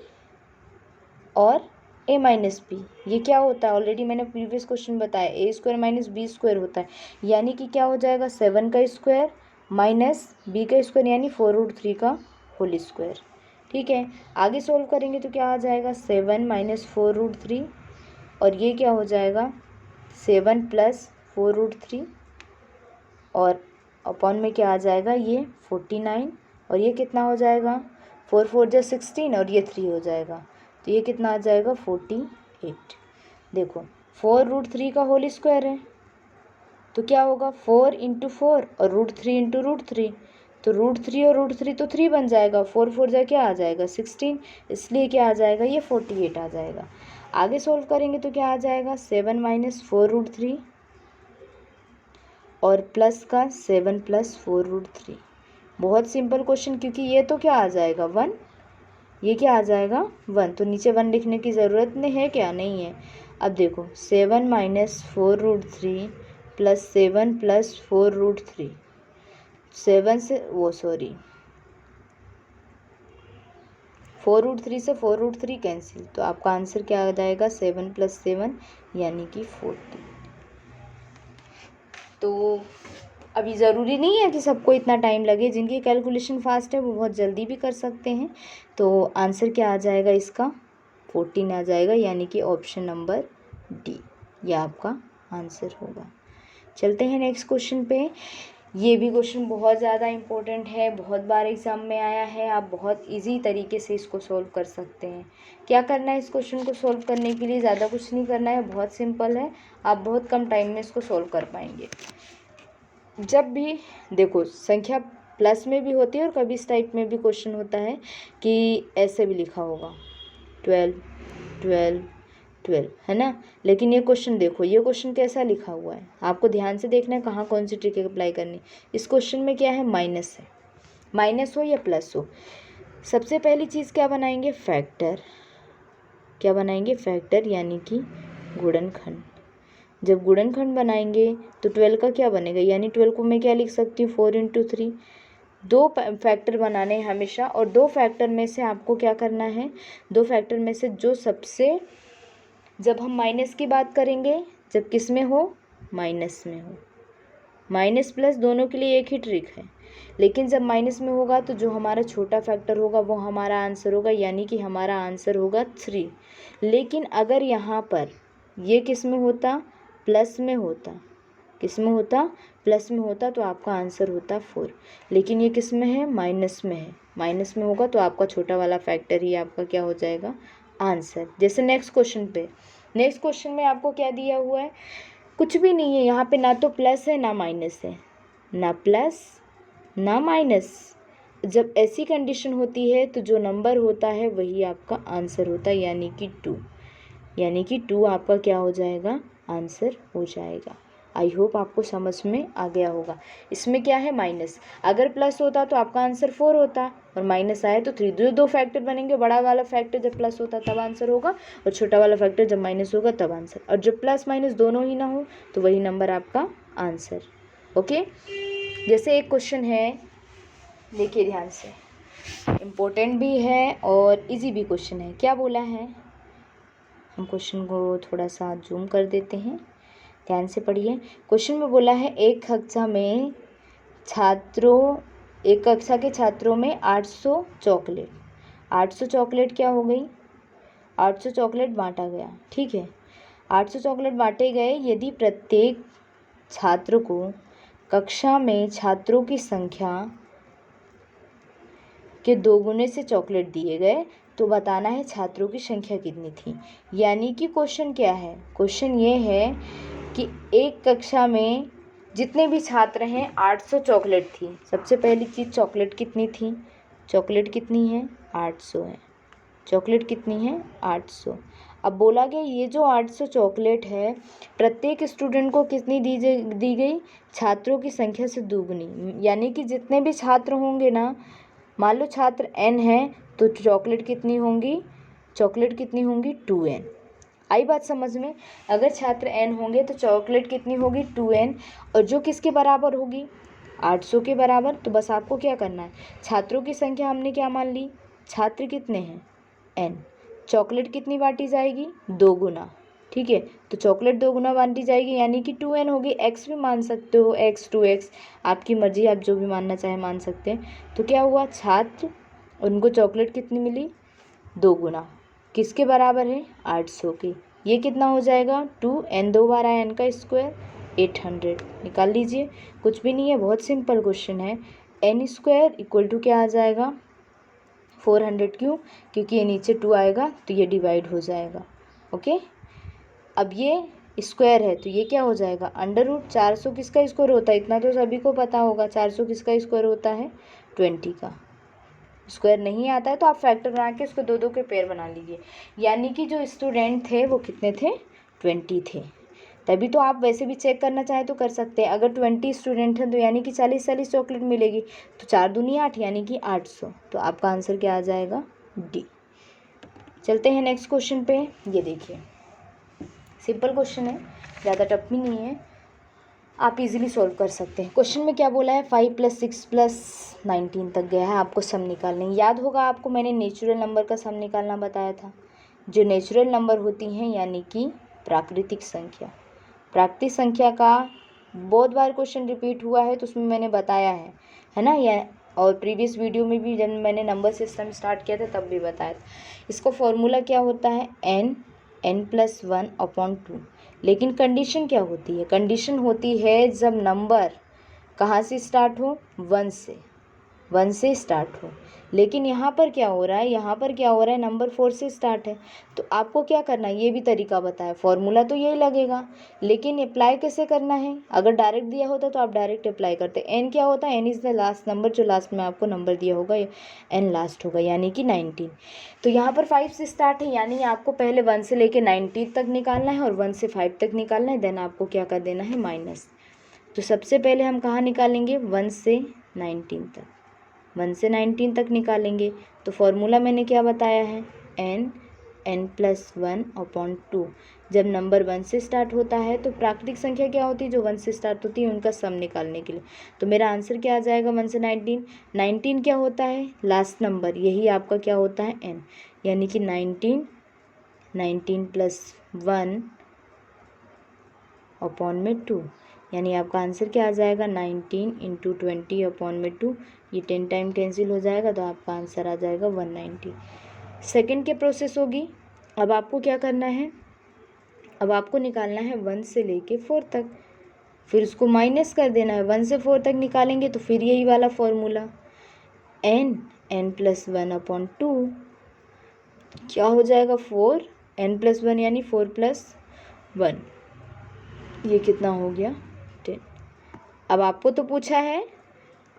और a - b, ये क्या होता है, ऑलरेडी मैंने प्रीवियस क्वेश्चन बताया, a² - b² होता है, यानी कि क्या हो जाएगा 7 का स्क्वायर माइनस b का स्क्वायर, यानी 4√3 का होल स्क्वायर। ठीक है, आगे सोल्व करेंगे तो क्या आ जाएगा 7 - 4√3, और ये क्या हो जाएगा 7 + 4√3, और अपॉन में क्या आ जाएगा ये 49, और ये कितना हो जाएगा 4 4 = 16, और ये 3 हो जाएगा, तो ये कितना आ जाएगा 48। देखो 4√3 का होल स्क्वायर है तो क्या होगा 4 × 4 और √3 × √3, तो √3 और √3 तो 3 बन जाएगा, 4 4 जा क्या आ जाएगा 16, इसलिए क्या आ जाएगा ये 48 आ जाएगा। आगे सोल्व करेंगे तो क्या आ जाएगा 7 - 4√3 और प्लस का 7 + 4√3। बहुत सिंपल क्वेश्चन, क्योंकि ये तो क्या आ जाएगा 1, ये क्या आ जाएगा 1, तो नीचे 1 लिखने की ज़रूरत नहीं है, क्या नहीं है। अब देखो 7 - 4√3 + 7 + 4√3, 7 से 4√3 से 4√3 कैंसिल, तो आपका आंसर क्या आ जाएगा 7 + 7 यानी कि 40। तो अभी ज़रूरी नहीं है कि सबको इतना टाइम लगे, जिनकी कैलकुलेशन फास्ट है वो बहुत जल्दी भी कर सकते हैं। तो आंसर क्या आ जाएगा इसका 14 आ जाएगा, यानी कि ऑप्शन नंबर डी, यह आपका आंसर होगा। चलते हैं नेक्स्ट क्वेश्चन पे। ये भी क्वेश्चन बहुत ज़्यादा इम्पोर्टेंट है, बहुत बार एग्ज़ाम में आया है, आप बहुत इजी तरीके से इसको सॉल्व कर सकते हैं। क्या करना है इस क्वेश्चन को सॉल्व करने के लिए, ज़्यादा कुछ नहीं करना है, बहुत सिंपल है, आप बहुत कम टाइम में इसको सॉल्व कर पाएंगे। जब भी देखो संख्या प्लस में भी होती है और कभी इस टाइप में भी क्वेश्चन होता है कि ऐसे भी लिखा होगा 12 12 12, है ना। लेकिन ये क्वेश्चन देखो, ये क्वेश्चन कैसा लिखा हुआ है, आपको ध्यान से देखना है कहाँ कौन सी ट्रिक अप्लाई करनी। इस क्वेश्चन में क्या है माइनस है, माइनस हो या प्लस हो, सबसे पहली चीज़ क्या बनाएंगे फैक्टर, क्या बनाएंगे फैक्टर, यानी कि गुणनखंड। जब गुणनखंड बनाएंगे तो 12 का क्या बनेगा, यानी 12 को मैं क्या लिख सकती हूँ 4 × 3। दो फैक्टर बनाने हैं हमेशा, और दो फैक्टर में से आपको क्या करना है, दो फैक्टर में से जो सबसे, जब हम माइनस की बात करेंगे, जब किस में हो माइनस में हो, माइनस प्लस दोनों के लिए एक ही ट्रिक है, लेकिन जब माइनस में होगा तो जो हमारा छोटा फैक्टर होगा वो हमारा आंसर होगा, यानी कि हमारा आंसर होगा 3। लेकिन अगर यहाँ पर ये किस में होता, प्लस में होता, किस में होता प्लस में होता, तो आपका आंसर होता 4। लेकिन ये किस में है माइनस में है, माइनस में होगा तो आपका छोटा वाला फैक्टर ही आपका क्या हो जाएगा आंसर। जैसे नेक्स्ट क्वेश्चन पे, नेक्स्ट क्वेश्चन में आपको क्या दिया हुआ है, कुछ भी नहीं है यहाँ पे, ना तो प्लस है ना माइनस है, ना प्लस ना माइनस। जब ऐसी कंडीशन होती है तो जो नंबर होता है वही आपका आंसर होता है, यानी कि 2, यानी कि 2 आपका क्या हो जाएगा आंसर हो जाएगा। आई होप आपको समझ में आ गया होगा। इसमें क्या है माइनस, अगर प्लस होता तो आपका आंसर 4 होता, और माइनस आया तो 3। दो फैक्टर बनेंगे, बड़ा वाला फैक्टर जब प्लस होता तब आंसर होगा, और छोटा वाला फैक्टर जब माइनस होगा तब आंसर, और जब प्लस माइनस दोनों ही ना हो तो वही नंबर आपका आंसर। ओके, जैसे एक क्वेश्चन है, देखिए ध्यान से, इम्पोर्टेंट भी है और इजी भी क्वेश्चन है। क्या बोला है, हम क्वेश्चन को थोड़ा सा जूम कर देते हैं, ध्यान से पढ़िए। क्वेश्चन में बोला है एक कक्षा के छात्रों में 800 चॉकलेट, 800 चॉकलेट क्या हो गई, 800 चॉकलेट बांटा गया, ठीक है। 800 चॉकलेट बांटे गए यदि प्रत्येक छात्र को कक्षा में छात्रों की संख्या के 2 गुने से चॉकलेट दिए गए तो बताना है छात्रों की संख्या कितनी थी। यानी कि क्वेश्चन क्या है, क्वेश्चन ये है कि एक कक्षा में जितने भी छात्र हैं 800 चॉकलेट थी। सबसे पहली चीज़ चॉकलेट कितनी थी, चॉकलेट कितनी है 800 है, चॉकलेट कितनी है 800। अब बोला गया ये जो 800 चॉकलेट है प्रत्येक स्टूडेंट को कितनी दी गई, छात्रों की संख्या से दोगुनी। यानी कि जितने भी छात्र होंगे ना, मान लो छात्र n है तो चॉकलेट कितनी होंगी, चॉकलेट कितनी होंगी 2n। आई बात समझ में, अगर छात्र n होंगे तो चॉकलेट कितनी होगी 2n, और जो किसके बराबर होगी 800 के बराबर। तो बस आपको क्या करना है, छात्रों की संख्या हमने क्या मान ली, छात्र कितने हैं n, चॉकलेट कितनी बांटी जाएगी 2 गुना, ठीक है। तो चॉकलेट 2 गुना बांटी जाएगी यानी कि 2n होगी। x भी मान सकते हो, x 2x आपकी मर्जी, आप जो भी मानना चाहे मान सकते हैं। तो क्या हुआ, छात्र उनको चॉकलेट कितनी मिली 2 गुना, किसके बराबर है 800 के। ये कितना हो जाएगा 2n 2 बार आया n का स्क्वायर 800, निकाल लीजिए। कुछ भी नहीं है, बहुत सिंपल क्वेश्चन है। n स्क्वायर इक्वल टू क्या आ जाएगा 400, क्यों, क्योंकि ये नीचे 2 आएगा तो ये डिवाइड हो जाएगा। ओके, अब ये स्क्वायर है तो ये क्या हो जाएगा अंडर रूट। 400 किसका स्क्वायर होता है, इतना तो सभी को पता होगा, 400 किसका स्क्वायर होता है 20 का। स्क्वायर नहीं आता है तो आप फैक्टर बना के उसको 2 2 के पेयर बना लीजिए। यानी कि जो स्टूडेंट थे वो कितने थे 20 थे। तभी तो आप वैसे भी चेक करना चाहें तो कर सकते हैं। अगर 20 स्टूडेंट हैं तो यानी कि 40 चॉकलेट मिलेगी, तो 4 दूनी 8 यानी कि 800। तो आपका आंसर क्या आ जाएगा डी। चलते हैं नेक्स्ट क्वेश्चन पे। ये देखिए सिंपल क्वेश्चन है, ज़्यादा टफ भी नहीं है, आप इजीली सॉल्व कर सकते हैं। क्वेश्चन में क्या बोला है 5 + 6 + 19 तक गया है, आपको सम निकालने। याद होगा आपको मैंने नेचुरल नंबर का सम निकालना बताया था। जो नेचुरल नंबर होती हैं यानी कि प्राकृतिक संख्या, प्राकृतिक संख्या का बहुत बार क्वेश्चन रिपीट हुआ है तो उसमें मैंने बताया है ना, या और प्रीवियस वीडियो में भी जब मैंने नंबर सिस्टम स्टार्ट किया था तब भी बताया था। इसका फॉर्मूला क्या होता है n+1/2। लेकिन कंडीशन क्या होती है, कंडीशन होती है जब नंबर कहाँ से स्टार्ट हो 1 से स्टार्ट हो। लेकिन यहाँ पर क्या हो रहा है, यहाँ पर क्या हो रहा है नंबर 4 से स्टार्ट है। तो आपको क्या करना है, ये भी तरीका बताया, फॉर्मूला तो यही लगेगा लेकिन अप्लाई कैसे करना है। अगर डायरेक्ट दिया होता तो आप डायरेक्ट अप्लाई करते। एन क्या होता है, N is the last number, जो लास्ट में आपको नंबर दिया होगा एन लास्ट होगा यानी कि 19। तो यहाँ पर 5 से स्टार्ट है यानी आपको पहले 1 से लेके 19 तक निकालना है और 1 से 5 तक निकालना है, देन आपको क्या कर देना है माइनस। तो सबसे पहले हम कहाँ निकालेंगे 1 से 19 तक, 1 से 19 तक निकालेंगे। तो फॉर्मूला मैंने क्या बताया है n+1/2। जब नंबर 1 से स्टार्ट होता है तो प्राकृतिक संख्या क्या होती है, जो 1 से स्टार्ट होती है उनका सम निकालने के लिए। तो मेरा आंसर क्या आ जाएगा 1 से 19। 19 क्या होता है लास्ट नंबर, यही आपका क्या होता है n, यानी कि 19 +1/2 यानी आपका आंसर क्या आ जाएगा 19 × 20/2। ये 10 टाइम कैंसिल हो जाएगा तो आपका आंसर आ जाएगा 190। सेकंड क्या प्रोसेस होगी, अब आपको क्या करना है, अब आपको निकालना है 1 से लेके 4 तक, फिर उसको माइनस कर देना है। 1 से 4 तक निकालेंगे तो फिर यही वाला फॉर्मूला n+1/2 क्या हो जाएगा 4, n+1 यानी 4 + 1, ये कितना हो गया 10। अब आपको तो पूछा है,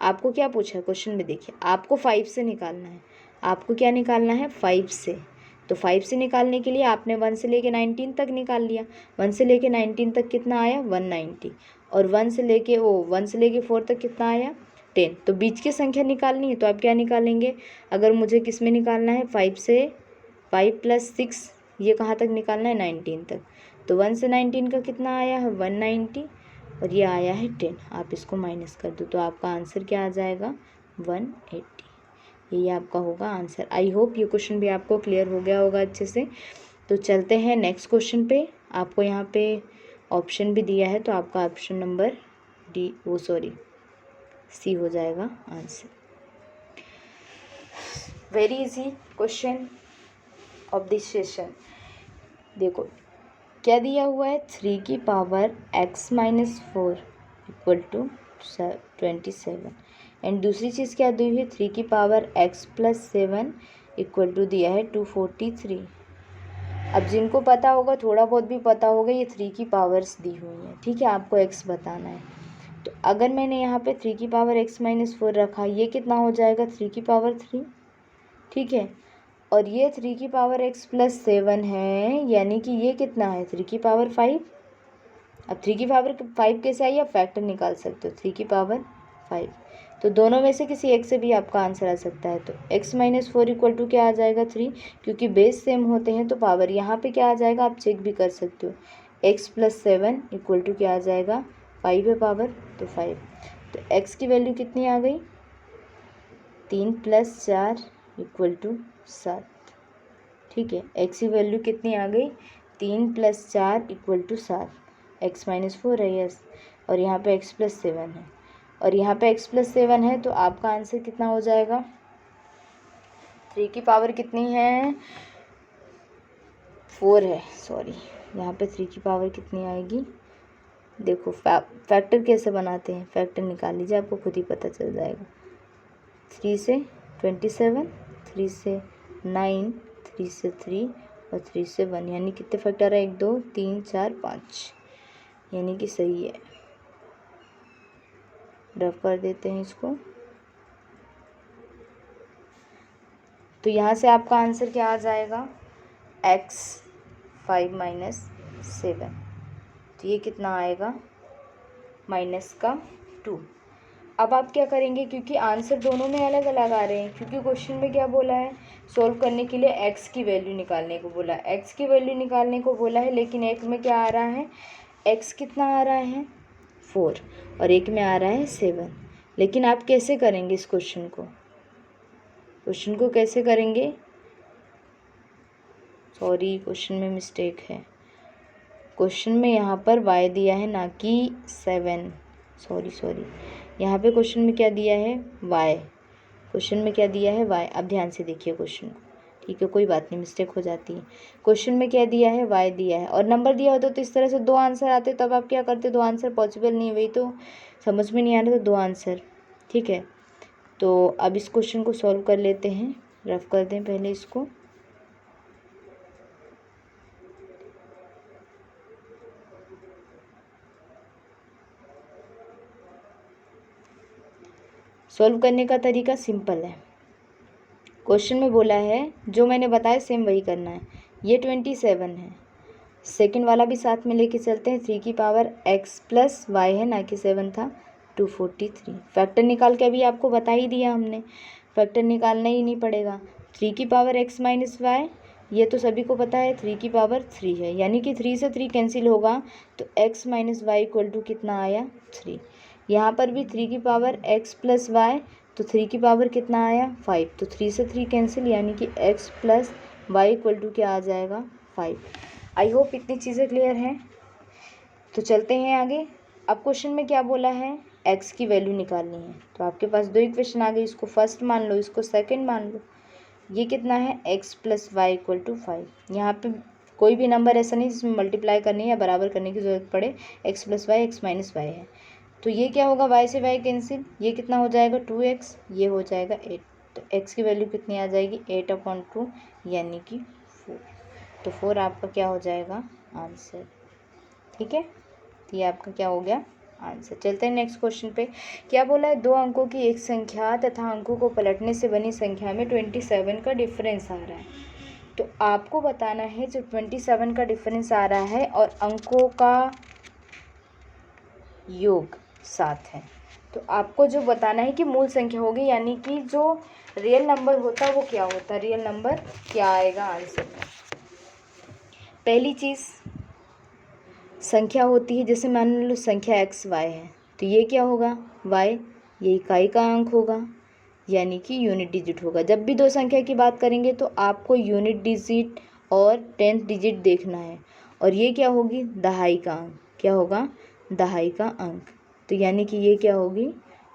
आपको क्या पूछा है क्वेश्चन में, देखिए आपको 5 से निकालना है, आपको क्या निकालना है 5 से। तो 5 से निकालने के लिए आपने 1 से लेके 19 तक निकाल लिया। 1 से लेके 19 तक कितना आया 190, और 1 से लेके 4 तक कितना आया 10। तो बीच की संख्या निकालनी है तो आप क्या निकालेंगे, अगर मुझे किस में निकालना है 5 + 6, ये कहाँ तक निकालना है 19 तक। तो 1 से 19 का कितना आया है 190 और ये आया है 10। आप इसको माइनस कर दो तो आपका आंसर क्या आ जाएगा 180। यही आपका होगा आंसर। आई होप ये क्वेश्चन भी आपको क्लियर हो गया होगा अच्छे से। तो चलते हैं नेक्स्ट क्वेश्चन पे। आपको यहाँ पे ऑप्शन भी दिया है तो आपका ऑप्शन नंबर सी हो जाएगा answer. Very easy question of this session. देखो क्या दिया हुआ है, 3 की power x minus 4 equal to 27। And दूसरी चीज़ क्या दी हुई है, 3 की power x plus 7 equal to दिया है 243। अब जिनको पता होगा, थोड़ा बहुत भी पता होगा, ये 3 की पावर्स दी हुई है, ठीक है, आपको x बताना है। तो अगर मैंने यहाँ पे 3 की पावर x माइनस 4 रखा, ये कितना हो जाएगा, 3 की पावर 3, ठीक है। और ये 3 की पावर x प्लस 7 है, यानी कि ये कितना है, 3 की पावर 5। अब 3 की पावर 5 कैसे आई, आप फैक्टर निकाल सकते हो, 3 की पावर 5। तो दोनों में से किसी एक से भी आपका आंसर आ सकता है। तो x माइनस 4 इक्वल टू क्या आ जाएगा, 3, क्योंकि बेस सेम होते हैं तो पावर यहाँ पे क्या आ जाएगा, आप चेक भी कर सकते हो। x प्लस 7 इक्वल टू क्या आ जाएगा, 5 है पावर, तो 5। तो x की वैल्यू कितनी आ गई, 3 प्लस 4 इक्वल टू 7, ठीक है। x की वैल्यू कितनी आ गई, 3 plus 4 equal to 7। x minus 4 है, यस, और यहाँ पे x प्लस 7 है, और यहाँ पे x प्लस 7 है, तो आपका आंसर कितना हो जाएगा, 3 की पावर कितनी है, 4 है, सॉरी, यहाँ पे 3 की पावर कितनी आएगी, देखो फैक्टर कैसे बनाते हैं, फैक्टर निकाल लीजिए, आपको खुद ही पता चल जाएगा। 3 से 27, 3 से 9, 3 से 3 और 3 से 1, यानी कितने फैक्टर है, 1 2 3 4 5, यानी कि सही है। रफ कर देते हैं इसको। तो यहाँ से आपका आंसर क्या आ जाएगा, x 5 माइनस 7, तो ये कितना आएगा, माइनस का 2। अब आप क्या करेंगे, क्योंकि आंसर दोनों में अलग अलग आ रहे हैं, क्योंकि क्वेश्चन में क्या बोला है, सॉल्व करने के लिए x की वैल्यू निकालने को बोला है, x की वैल्यू निकालने को बोला है, लेकिन एक में क्या आ रहा है, x कितना आ रहा है, 4, और एक में आ रहा है 7। लेकिन आप कैसे करेंगे इस क्वेश्चन को कैसे करेंगे, सॉरी क्वेश्चन में मिस्टेक है, क्वेश्चन में यहाँ पर y दिया है ना कि 7, सॉरी, यहाँ पे क्वेश्चन में क्या दिया है, y, क्वेश्चन में क्या दिया है, y। अब ध्यान से देखिए क्वेश्चन को, ठीक है, कोई बात नहीं, मिस्टेक हो जाती है। क्वेश्चन में क्या दिया है, y दिया है, और नंबर दिया होता तो इस तरह से 2 आंसर आते, तब आप क्या करते, 2 आंसर पॉसिबल नहीं है, वही तो समझ में नहीं आ रहा, तो 2 आंसर, ठीक है। तो अब इस क्वेश्चन को सॉल्व कर लेते हैं, रफ कर दें पहले इसको। सॉल्व करने का तरीका सिंपल है, क्वेश्चन में बोला है जो मैंने बताया सेम वही करना है। ये 27 है, सेकंड वाला भी साथ में लेके चलते हैं, 3 की पावर x प्लस वाई है, ना कि 7 था, 243। फैक्टर निकाल के अभी आपको बता ही दिया हमने, फैक्टर निकालना ही नहीं पड़ेगा। 3 की पावर x माइनस वाई, ये तो सभी को पता है, 3 की पावर 3 है, यानी कि 3 से 3 कैंसिल होगा, तो x minus Y equal to कितना आया, 3। यहाँ पर भी 3 की पावर x प्लस वाई, तो 3 की पावर कितना आया, 5, तो 3 से 3 कैंसिल, यानी कि x plus Y equal to क्या आ जाएगा, 5। आई होप इतनी चीज़ें क्लियर हैं। तो चलते हैं आगे। अब क्वेश्चन में क्या बोला है, x की वैल्यू निकालनी है, तो आपके पास 2 इक्वेशन आ गई, इसको फर्स्ट मान लो, इसको सेकंड मान लो। ये कितना है, x plus Y equal to 5। यहाँ पे कोई भी नंबर ऐसा नहीं जिसमें मल्टीप्लाई करनी या बराबर करने की ज़रूरत पड़े, x plus Y x minus Y है, तो ये क्या होगा, y से y कैंसिल, ये कितना हो जाएगा 2x, ये हो जाएगा 8, तो x की वैल्यू कितनी आ जाएगी, 8/2, यानी कि 4। तो 4 आपका क्या हो जाएगा, आंसर, ठीक है, तो ये आपका क्या हो गया, आंसर। चलते हैं नेक्स्ट क्वेश्चन पे। क्या बोला है, 2 अंकों की एक संख्या तथा अंकों को पलटने से बनी संख्या में 27 का डिफरेंस आ रहा है। तो आपको बताना है जो 27 का डिफरेंस आ रहा है और अंकों का योग 7 है, तो आपको जो बताना है कि मूल संख्या होगी, यानी कि जो रियल नंबर होता है वो क्या होता है, रियल नंबर क्या आएगा आंसर में। पहली चीज़ संख्या होती है, जैसे मान लो संख्या x y है, तो ये क्या होगा, y, ये इकाई का अंक होगा, यानी कि यूनिट डिजिट होगा। जब भी 2 संख्या की बात करेंगे तो आपको यूनिट डिजिट और 10th डिजिट देखना है, और ये क्या होगी, दहाई का अंक, क्या होगा, दहाई का अंक, तो यानी कि ये क्या होगी,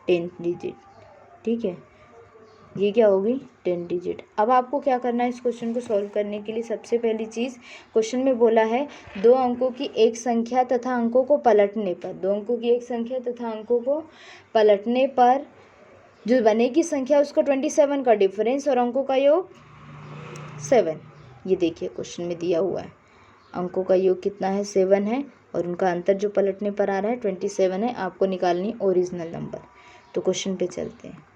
10th डिजिट, ठीक है। ये क्या होगी 10 डिजिट। अब आपको क्या करना है इस क्वेश्चन को सॉल्व करने के लिए, सबसे पहली चीज़ क्वेश्चन में बोला है दो अंकों की एक संख्या तथा अंकों को पलटने पर, दो अंकों की एक संख्या तथा अंकों को पलटने पर जो बनेगी संख्या उसका 27 का डिफरेंस और अंकों का योग 7। ये देखिए क्वेश्चन में दिया हुआ है, अंकों का योग कितना है 7 है और उनका अंतर जो पलटने पर आ रहा है 27 है। आपको निकालनी ओरिजिनल नंबर। तो क्वेश्चन पे चलते हैं।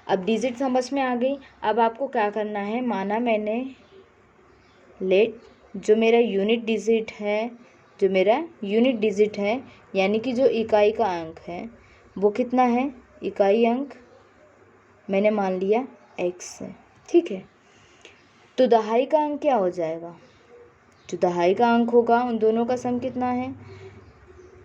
अब डिजिट समझ में आ गई। अब आपको क्या करना है, माना मैंने लेट जो मेरा यूनिट डिजिट है यानी कि जो इकाई का अंक है वो कितना है, इकाई अंक मैंने मान लिया x है, ठीक है। तो दहाई का अंक क्या हो जाएगा, जो दहाई का अंक होगा उन दोनों का सम कितना है,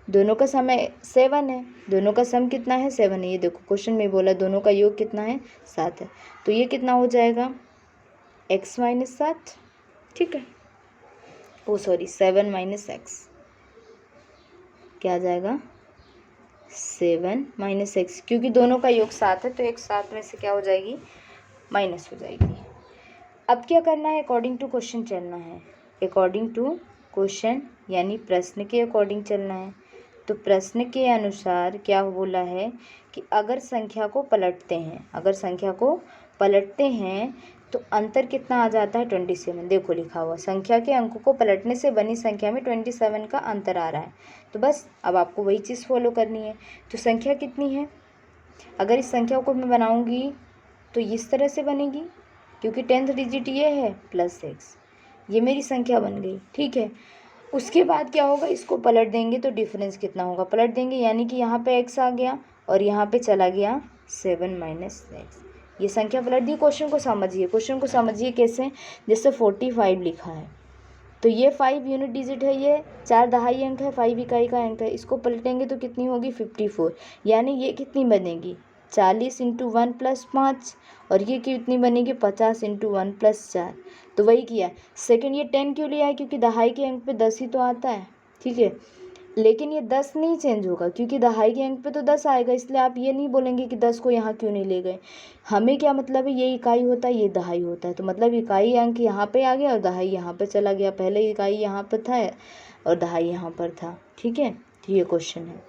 दोनों का सम 7 है, दोनों का सम कितना है 7 है। ये देखो क्वेश्चन में बोला दोनों का योग कितना है 7 है, तो ये कितना हो जाएगा x - 7, ठीक है। 7 - x क्या आ जाएगा 7 - x, क्योंकि दोनों का योग 7 है तो एक 7 में से क्या हो जाएगी माइनस हो जाएगी। अब क्या करना है, अकॉर्डिंग टू क्वेश्चन चलना है, अकॉर्डिंग टू क्वेश्चन यानी प्रश्न के अकॉर्डिंग चलना है। तो प्रश्न के अनुसार क्या बोला है कि अगर संख्या को पलटते हैं तो अंतर कितना आ जाता है 27। देखो लिखा हुआ संख्या के अंकों को पलटने से बनी संख्या में 27 का अंतर आ रहा है। तो बस अब आपको वही चीज़ फॉलो करनी है। तो संख्या कितनी है, अगर इस संख्या को मैं बनाऊंगी तो इस तरह से बनेगी, क्योंकि 10th डिजिट ये है प्लस x, ये मेरी संख्या बन गई, ठीक है। उसके बाद क्या होगा, इसको पलट देंगे तो डिफरेंस कितना होगा, पलट देंगे यानी कि यहाँ पे x आ गया और यहाँ पे चला गया 7 - x, ये संख्या पलट दी। क्वेश्चन को समझिए कैसे, जैसे 45 लिखा है तो ये 5 यूनिट डिजिट है, ये 4 दहाई अंक है, 5 इकाई का अंक है, इसको पलटेंगे तो कितनी होगी 54, यानी ये कितनी बनेगी 40 × 1 + 5 और ये कितनी बनेगी 50 × 1 + 4। तो वही किया। सेकंड ये 10 क्यों लिया है, क्योंकि दहाई के अंक पे 10 ही तो आता है, ठीक है। लेकिन ये 10 नहीं चेंज होगा क्योंकि दहाई के अंक पे तो 10 आएगा, इसलिए आप ये नहीं बोलेंगे कि 10 को यहाँ क्यों नहीं ले गए। हमें क्या मतलब है, ये इकाई होता है ये दहाई होता है, तो मतलब इकाई अंक यहाँ पे आ गया और दहाई यहाँ पे चला गया, पहले इकाई यहाँ पर था और दहाई यहाँ पर था, ठीक है। तो ये क्वेश्चन है,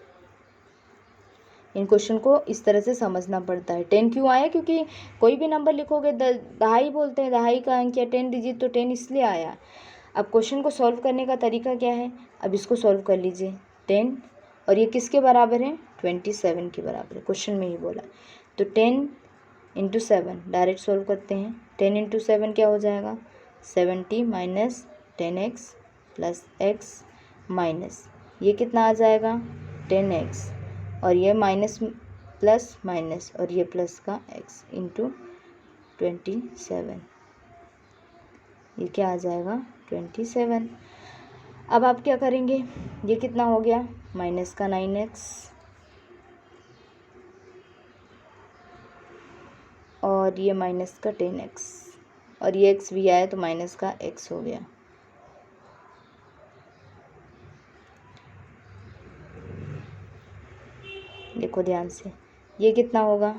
इन क्वेश्चन को इस तरह से समझना पड़ता है। 10 क्यों आया, क्योंकि कोई भी नंबर लिखोगे दहाई बोलते हैं, दहाई का अंक या 10 डिजिट, तो 10 इसलिए आया। अब क्वेश्चन को सॉल्व करने का तरीका क्या है, अब इसको सॉल्व कर लीजिए। 10 और ये किसके बराबर है 27 के बराबर है, क्वेश्चन में ही बोला। तो 10 × 7 डायरेक्ट सॉल्व करते हैं। 10 × 7 क्या हो जाएगा 70 - 10x + x माइनस ये कितना आ जाएगा 10x और ये माइनस प्लस माइनस और ये प्लस का x × 27, ये क्या आ जाएगा 27। अब आप क्या करेंगे, ये कितना हो गया माइनस का 9x और ये माइनस का 10x और ये x भी आया तो माइनस का x हो गया। देखो ध्यान से, ये कितना होगा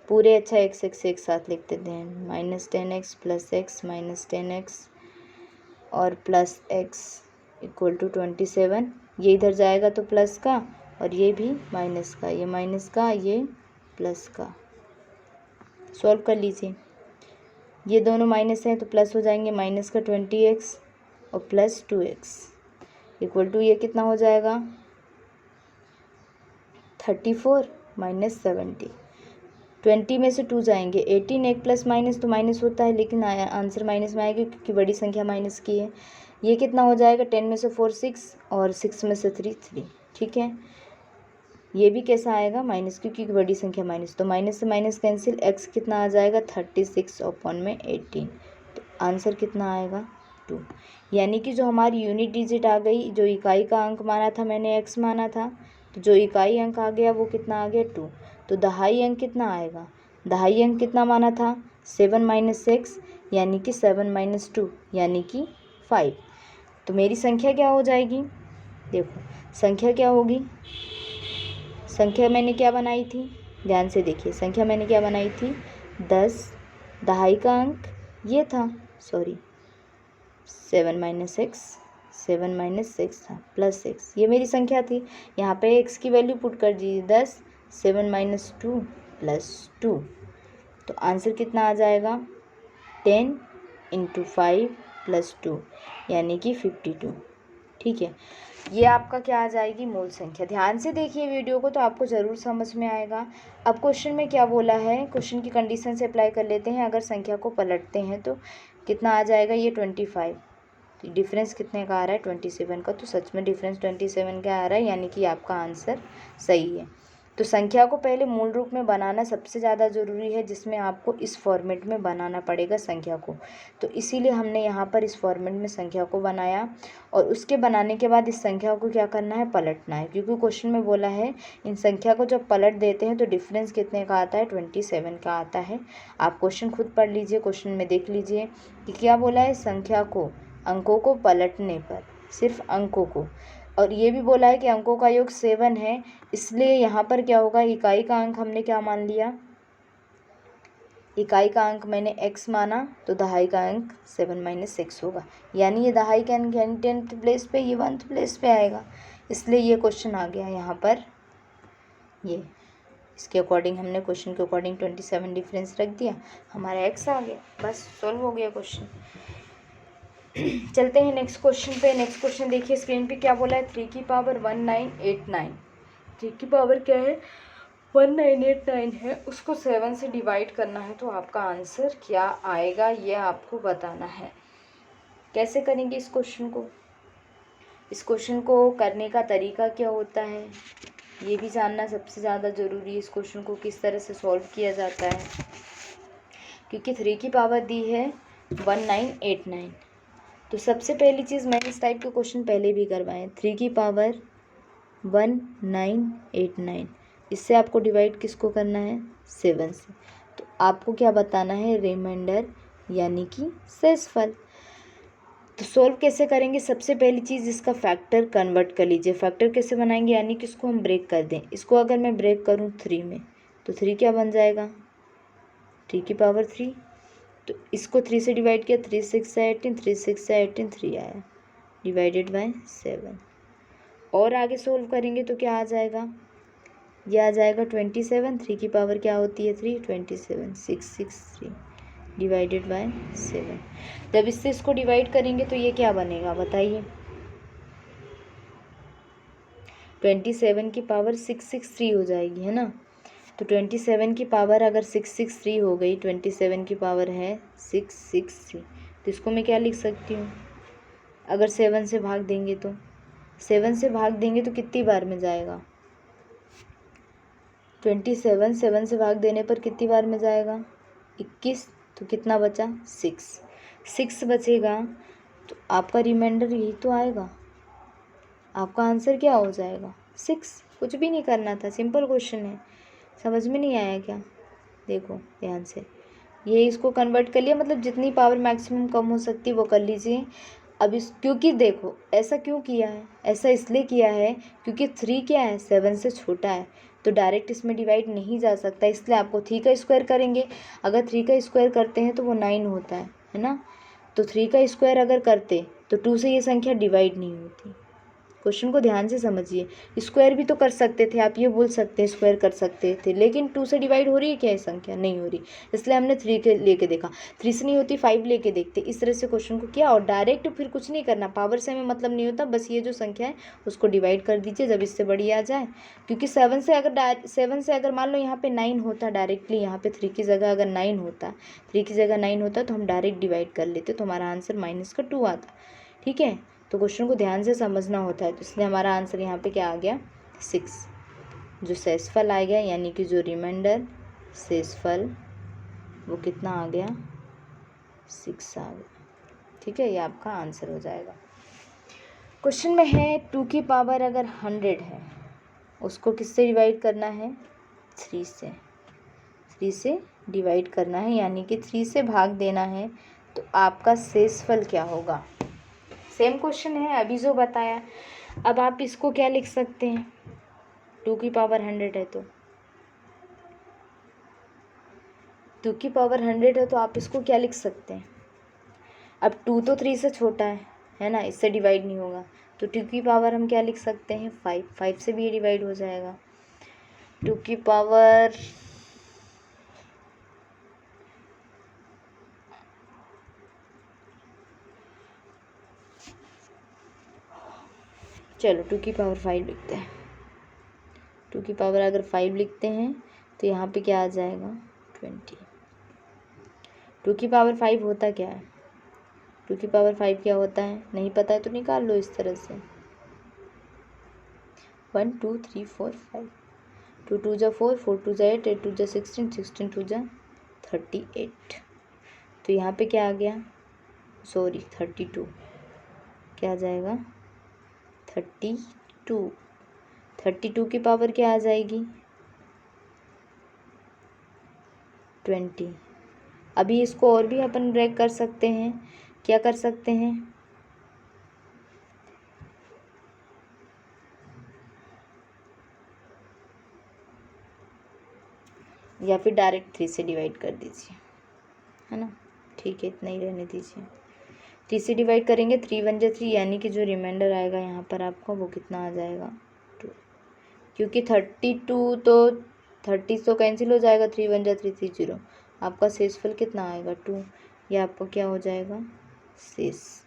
पूरे, अच्छा x एक साथ लिख देते हैं, -10x + x - 10x और प्लस x = 27। ये इधर जाएगा तो प्लस का और ये भी माइनस का, ये माइनस का ये प्लस का। सॉल्व कर लीजिए, ये दोनों माइनस हैं तो प्लस हो जाएंगे, माइनस का 20x और प्लस 2x = ये कितना हो जाएगा 34 - 70। 20 में से 2 जाएंगे 18, एक प्लस माइनस तो माइनस होता है, लेकिन आंसर माइनस में आएगा क्योंकि बड़ी संख्या माइनस की है। ये कितना हो जाएगा 10 में से 4 6 और 6 में से 3 3, ठीक है। ये भी कैसा आएगा माइनस, क्योंकि बड़ी संख्या माइनस, तो माइनस से माइनस कैंसिल, x कितना आ जाएगा 36/18। तो आंसर कितना आएगा 2, यानी कि जो हमारी यूनिट डिजिट आ गई, जो इकाई का अंक माना था मैंने x माना था, तो जो इकाई अंक आ गया वो कितना आ गया 2। तो दहाई अंक कितना आएगा, दहाई अंक कितना माना था 7 - x यानी कि 7 - 2 यानी कि 5। तो मेरी संख्या क्या हो जाएगी, देखो संख्या क्या होगी, संख्या मैंने क्या बनाई थी, ध्यान से देखिए, संख्या मैंने क्या बनाई थी 10, दहाई का अंक ये था, सॉरी 7 माइनस एक्स, 7 माइनस 6 था, प्लस 6, ये मेरी संख्या थी। यहाँ पे x की वैल्यू पुट कर दीजिए 10, 7 माइनस 2 प्लस 2, तो आंसर कितना आ जाएगा 10 इंटू 5 प्लस 2 यानी कि 52। ठीक है, ये आपका क्या आ जाएगी मूल संख्या। ध्यान से देखिए वीडियो को तो आपको ज़रूर समझ में आएगा। अब क्वेश्चन में क्या बोला है, क्वेश्चन की कंडीशन से अप्लाई कर लेते हैं। अगर संख्या को पलटते हैं तो कितना आ जाएगा, ये 25, डिफरेंस कितने का आ रहा है 27 का, तो सच में डिफरेंस 27 का आ रहा है, यानी कि आपका आंसर सही है। तो संख्या को पहले मूल रूप में बनाना सबसे ज़्यादा ज़रूरी है, जिसमें आपको इस फॉर्मेट में बनाना पड़ेगा संख्या को। तो इसीलिए हमने यहाँ पर इस फॉर्मेट में संख्या को बनाया, और उसके बनाने के बाद इस संख्या को क्या करना है, पलटना है, क्योंकि क्वेश्चन में बोला है इन संख्या को जब पलट देते हैं तो डिफरेंस कितने का आता है, 27 का आता है। आप क्वेश्चन खुद पढ़ लीजिए, क्वेश्चन में देख लीजिए कि क्या बोला है, संख्या को अंकों को पलटने पर, सिर्फ अंकों को, और ये भी बोला है कि अंकों का योग 7 है, इसलिए यहाँ पर क्या होगा, इकाई का अंक हमने क्या मान लिया, इकाई का अंक मैंने x माना, तो दहाई का अंक 7 माइनस 6 होगा, यानी ये दहाई का अंक यानी 10th प्लेस पे, ये 1th प्लेस पे आएगा, इसलिए ये क्वेश्चन आ गया यहाँ पर। ये इसके अकॉर्डिंग हमने क्वेश्चन के अकॉर्डिंग 27 डिफरेंस रख दिया, हमारा x आ गया, बस सॉल्व हो गया क्वेश्चन। चलते हैं नेक्स्ट क्वेश्चन पे। नेक्स्ट क्वेश्चन देखिए स्क्रीन पे क्या बोला है, 3 की पावर 1989, 3 की पावर क्या है 1989 है, उसको 7 से डिवाइड करना है, तो आपका आंसर क्या आएगा ये आपको बताना है। कैसे करेंगे इस क्वेश्चन को, इस क्वेश्चन को करने का तरीका क्या होता है ये भी जानना सबसे ज़्यादा ज़रूरी है। इस क्वेश्चन को किस तरह से सॉल्व किया जाता है, क्योंकि 3 की पावर दी है 1989, तो सबसे पहली चीज़ मैंने इस टाइप के क्वेश्चन पहले भी करवाए, 3 की पावर 1989, इससे आपको डिवाइड किसको करना है 7 से, तो आपको क्या बताना है रिमाइंडर यानी कि शेषफल। तो सोल्व कैसे करेंगे, सबसे पहली चीज़ इसका फैक्टर कन्वर्ट कर लीजिए। फैक्टर कैसे बनाएंगे, यानी कि इसको हम ब्रेक कर दें, इसको अगर मैं ब्रेक करूं 3 में, तो 3 क्या बन जाएगा 3 की पावर 3, तो इसको 3 से डिवाइड किया, 3 6 है 18, 3 6 है 18, 3 आया, डिवाइडेड बाय 7। और आगे सोल्व करेंगे तो क्या आ जाएगा, ये आ जाएगा 27, 3 की पावर क्या होती है 3, 27, 663 डिवाइडेड बाय 7। जब इससे इसको डिवाइड करेंगे तो ये क्या बनेगा बताइए, 27 की पावर 663 हो जाएगी, है ना। तो 27 की पावर अगर 663 हो गई, 27 की पावर है 663, तो इसको मैं क्या लिख सकती हूँ, अगर 7 से भाग देंगे तो 7 से भाग देंगे तो कितनी बार में जाएगा 27, 7 से भाग देने पर कितनी बार में जाएगा 21, तो कितना बचा 6 बचेगा, तो आपका रिमाइंडर यही तो आएगा, आपका आंसर क्या हो जाएगा 6। कुछ भी नहीं करना था, सिंपल क्वेश्चन है, समझ में नहीं आया क्या, देखो ध्यान से, ये इसको कन्वर्ट कर लिया, मतलब जितनी पावर मैक्सिमम कम हो सकती है वो कर लीजिए। अब इस, क्योंकि देखो ऐसा क्यों किया है, ऐसा इसलिए किया है क्योंकि 3 क्या है 7 से छोटा है, तो डायरेक्ट इसमें डिवाइड नहीं जा सकता, इसलिए आपको 3 का स्क्वायर करेंगे। अगर 3 का स्क्वायर करते हैं तो वो 9 होता है ना, तो 3 का स्क्वायर अगर करते तो 2 से ये संख्या डिवाइड नहीं होती। क्वेश्चन को ध्यान से समझिए, स्क्वायर भी तो कर सकते थे, आप ये बोल सकते हैं स्क्वायर कर सकते थे, लेकिन 2 से डिवाइड हो रही है क्या ये संख्या, नहीं हो रही, इसलिए हमने 3 के लेके देखा, 3 से नहीं होती 5 लेके देखते, इस तरह से क्वेश्चन को किया, और डायरेक्ट फिर कुछ नहीं करना, पावर से हमें मतलब नहीं होता, बस ये जो संख्या है उसको डिवाइड कर दीजिए जब इससे बड़ी आ जाए, क्योंकि 7 से अगर मान लो यहाँ पे 9 होता डायरेक्टली, यहाँ पे 3 की जगह अगर 9 होता, 3 की जगह 9 होता तो हम डायरेक्ट डिवाइड कर लेते, तो हमारा आंसर -2 आता। ठीक है, तो क्वेश्चन को ध्यान से समझना होता है, तो इसलिए हमारा आंसर यहाँ पे क्या आ गया 6, जो शेषफल आ गया, यानी कि जो रिमाइंडर शेषफल वो कितना आ गया 6 आ गया। ठीक है, ये आपका आंसर हो जाएगा। क्वेश्चन में है 2 की पावर अगर 100 है, उसको किससे डिवाइड करना है 3 से, 3 से डिवाइड करना है, यानी कि 3 से भाग देना है, तो आपका शेषफल क्या होगा। सेम क्वेश्चन है अभी जो बताया, अब आप इसको क्या लिख सकते हैं, 2 की पावर 100 है तो 2 की पावर 100 है तो आप इसको क्या लिख सकते हैं, अब 2 तो 3 से छोटा है ना, इससे डिवाइड नहीं होगा, तो 2 की पावर हम क्या लिख सकते हैं 5, 5 से भी ये डिवाइड हो जाएगा। 2 की पावर चलो 2 की पावर 5 लिखते हैं। 2 की पावर अगर 5 लिखते हैं तो यहाँ पे क्या आ जाएगा 20। 2 की पावर 5 होता क्या है, 2 की पावर 5 क्या होता है नहीं पता है तो निकाल लो इस तरह से, 1 2 3 4 5, 2 2 जा 4, 4 2 जा 8, 8 2 जा 16, 16 2 जा 38। तो यहाँ पे क्या आ गया, सॉरी 32, क्या आ जाएगा 32। 32 की पावर क्या आ जाएगी 20। अभी इसको और भी अपन ब्रेक कर सकते हैं, क्या कर सकते हैं, या फिर डायरेक्ट 3 से डिवाइड कर दीजिए, है ना, ठीक है इतना ही रहने दीजिए। 3 से डिवाइड करेंगे 3 1 जा 3, यानी कि जो रिमाइंडर आएगा यहाँ पर आपका वो कितना आ जाएगा 2, क्योंकि 32 तो 30 तो कैंसिल हो जाएगा, 3 1 जा 3 3 0, आपका शेषफल कितना आएगा 2, ये आपका क्या हो जाएगा शेष,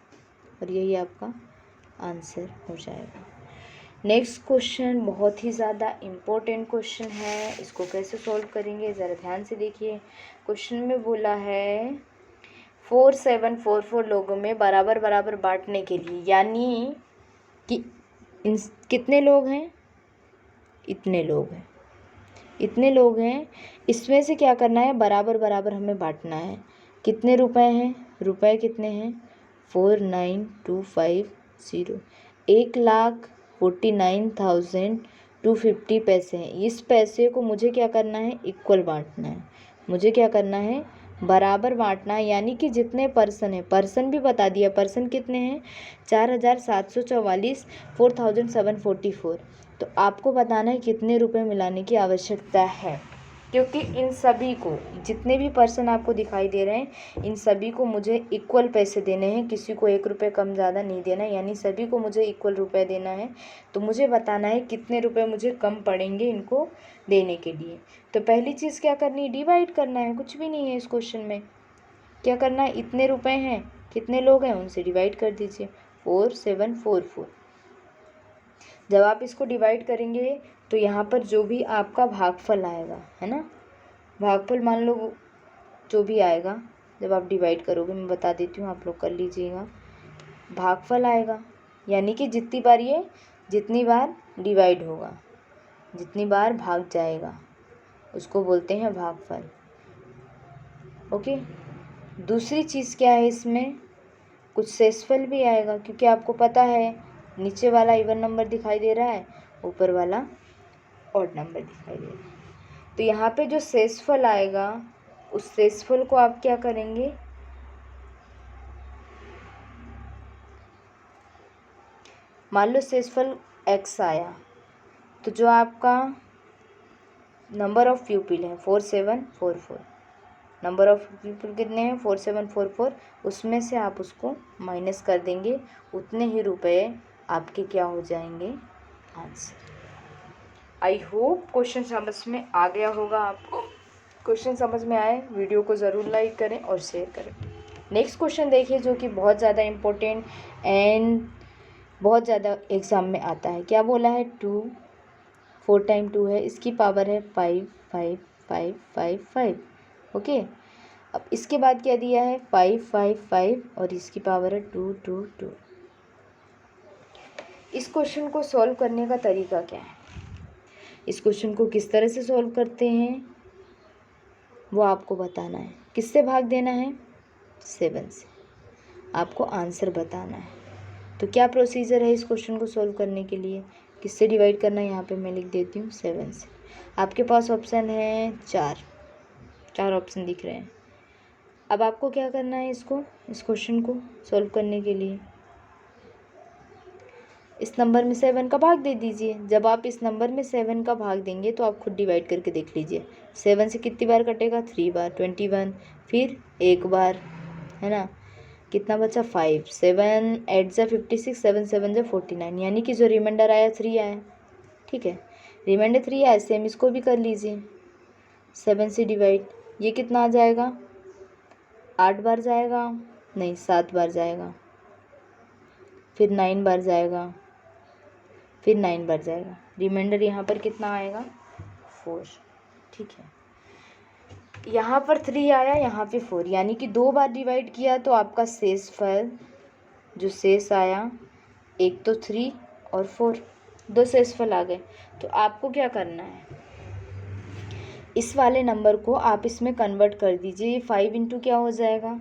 और यही आपका आंसर हो जाएगा। नेक्स्ट क्वेश्चन बहुत ही ज़्यादा इम्पोर्टेंट क्वेश्चन है, इसको कैसे सॉल्व करेंगे ज़रा ध्यान से देखिए। क्वेश्चन में बोला है 4744 लोगों में बराबर बराबर बांटने के लिए, यानी कि कितने लोग हैं, इतने लोग हैं, इतने लोग हैं, इसमें से क्या करना है बराबर बराबर हमें बांटना है। कितने रुपए हैं, रुपए कितने हैं 49250, 1,49,250 पैसे हैं। इस पैसे को मुझे क्या करना है इक्वल बांटना है, मुझे क्या करना है बराबर बांटना है, यानी कि जितने पर्सन है, पर्सन भी बता दिया, पर्सन कितने हैं 4744, 4744, तो आपको बताना है कितने रुपए मिलाने की आवश्यकता है, क्योंकि इन सभी को जितने भी पर्सन आपको दिखाई दे रहे हैं इन सभी को मुझे इक्वल पैसे देने हैं, किसी को 1 रुपये कम ज़्यादा नहीं देना, यानी सभी को मुझे इक्वल रुपए देना है। तो मुझे बताना है कितने रुपए मुझे कम पड़ेंगे इनको देने के लिए। तो पहली चीज़ क्या करनी है डिवाइड करना है, कुछ भी नहीं है इस क्वेश्चन में, क्या करना है इतने रुपए हैं, कितने लोग हैं उनसे डिवाइड कर दीजिए 4744। जब आप इसको डिवाइड करेंगे तो यहाँ पर जो भी आपका भागफल आएगा, है ना, भागफल मान लो जो भी आएगा जब आप डिवाइड करोगे, मैं बता देती हूँ आप लोग कर लीजिएगा, भागफल आएगा, यानी कि जितनी बार ये जितनी बार डिवाइड होगा, जितनी बार भाग जाएगा उसको बोलते हैं भागफल। ओके, दूसरी चीज़ क्या है इसमें कुछ शेषफल भी आएगा, क्योंकि आपको पता है नीचे वाला इवन नंबर दिखाई दे रहा है, ऊपर वाला ऑड नंबर दिखाई दे रहा है, तो यहाँ पे जो शेषफल आएगा उस शेषफल को आप क्या करेंगे, मान लो शेषफल x आया, तो जो आपका नंबर ऑफ पीपल है 4744, नंबर ऑफ पीपल कितने हैं 4744, उसमें से आप उसको माइनस कर देंगे, उतने ही रुपए आपके क्या हो जाएंगे आंसर। आई होप क्वेश्चन समझ में आ गया होगा आपको। क्वेश्चन समझ में आए वीडियो को ज़रूर लाइक करें और शेयर करें। नेक्स्ट क्वेश्चन देखिए जो कि बहुत ज़्यादा इम्पोर्टेंट एंड बहुत ज़्यादा एग्ज़ाम में आता है। क्या बोला है 2, 4 टाइम 2 है, इसकी पावर है 5 5 5 5 5। ओके, अब इसके बाद क्या दिया है 5 5 5 और इसकी पावर है 2 2 2। इस क्वेश्चन को सॉल्व करने का तरीका क्या है, इस क्वेश्चन को किस तरह से सॉल्व करते हैं वो आपको बताना है। किससे भाग देना है 7 से, आपको आंसर बताना है। तो क्या प्रोसीजर है इस क्वेश्चन को सॉल्व करने के लिए, किससे डिवाइड करना है, यहाँ पे मैं लिख देती हूँ 7 से। आपके पास ऑप्शन है 4 ऑप्शन दिख रहे हैं। अब आपको क्या करना है इस क्वेश्चन को सॉल्व करने के लिए इस नंबर में 7 का भाग दे दीजिए। जब आप इस नंबर में 7 का भाग देंगे तो आप खुद डिवाइड करके देख लीजिए, 7 से कितनी बार कटेगा, 3 बार, 21, फिर एक बार, है ना, कितना बचा 5, 7 8 जा 56, 7 7 जा 49, यानी कि जो रिमाइंडर आया 3 आया। ठीक है, रिमाइंडर 3 आया, सेम इसको भी कर लीजिए, 7 से डिवाइड, ये कितना आ जाएगा, 8 बार जाएगा, नहीं 7 बार जाएगा, फिर 9 बार जाएगा, फिर 9 बार जाएगा, रिमाइंडर यहाँ पर कितना आएगा, 4। ठीक है, यहाँ पर 3 आया, यहाँ पे 4, यानी कि 2 बार डिवाइड किया तो आपका शेष फल जो शेष आया, एक तो 3 और 4, 2 शेष फल आ गए। तो आपको क्या करना है, इस वाले नंबर को आप इसमें कन्वर्ट कर दीजिए। ये 5 इंटू क्या हो जाएगा,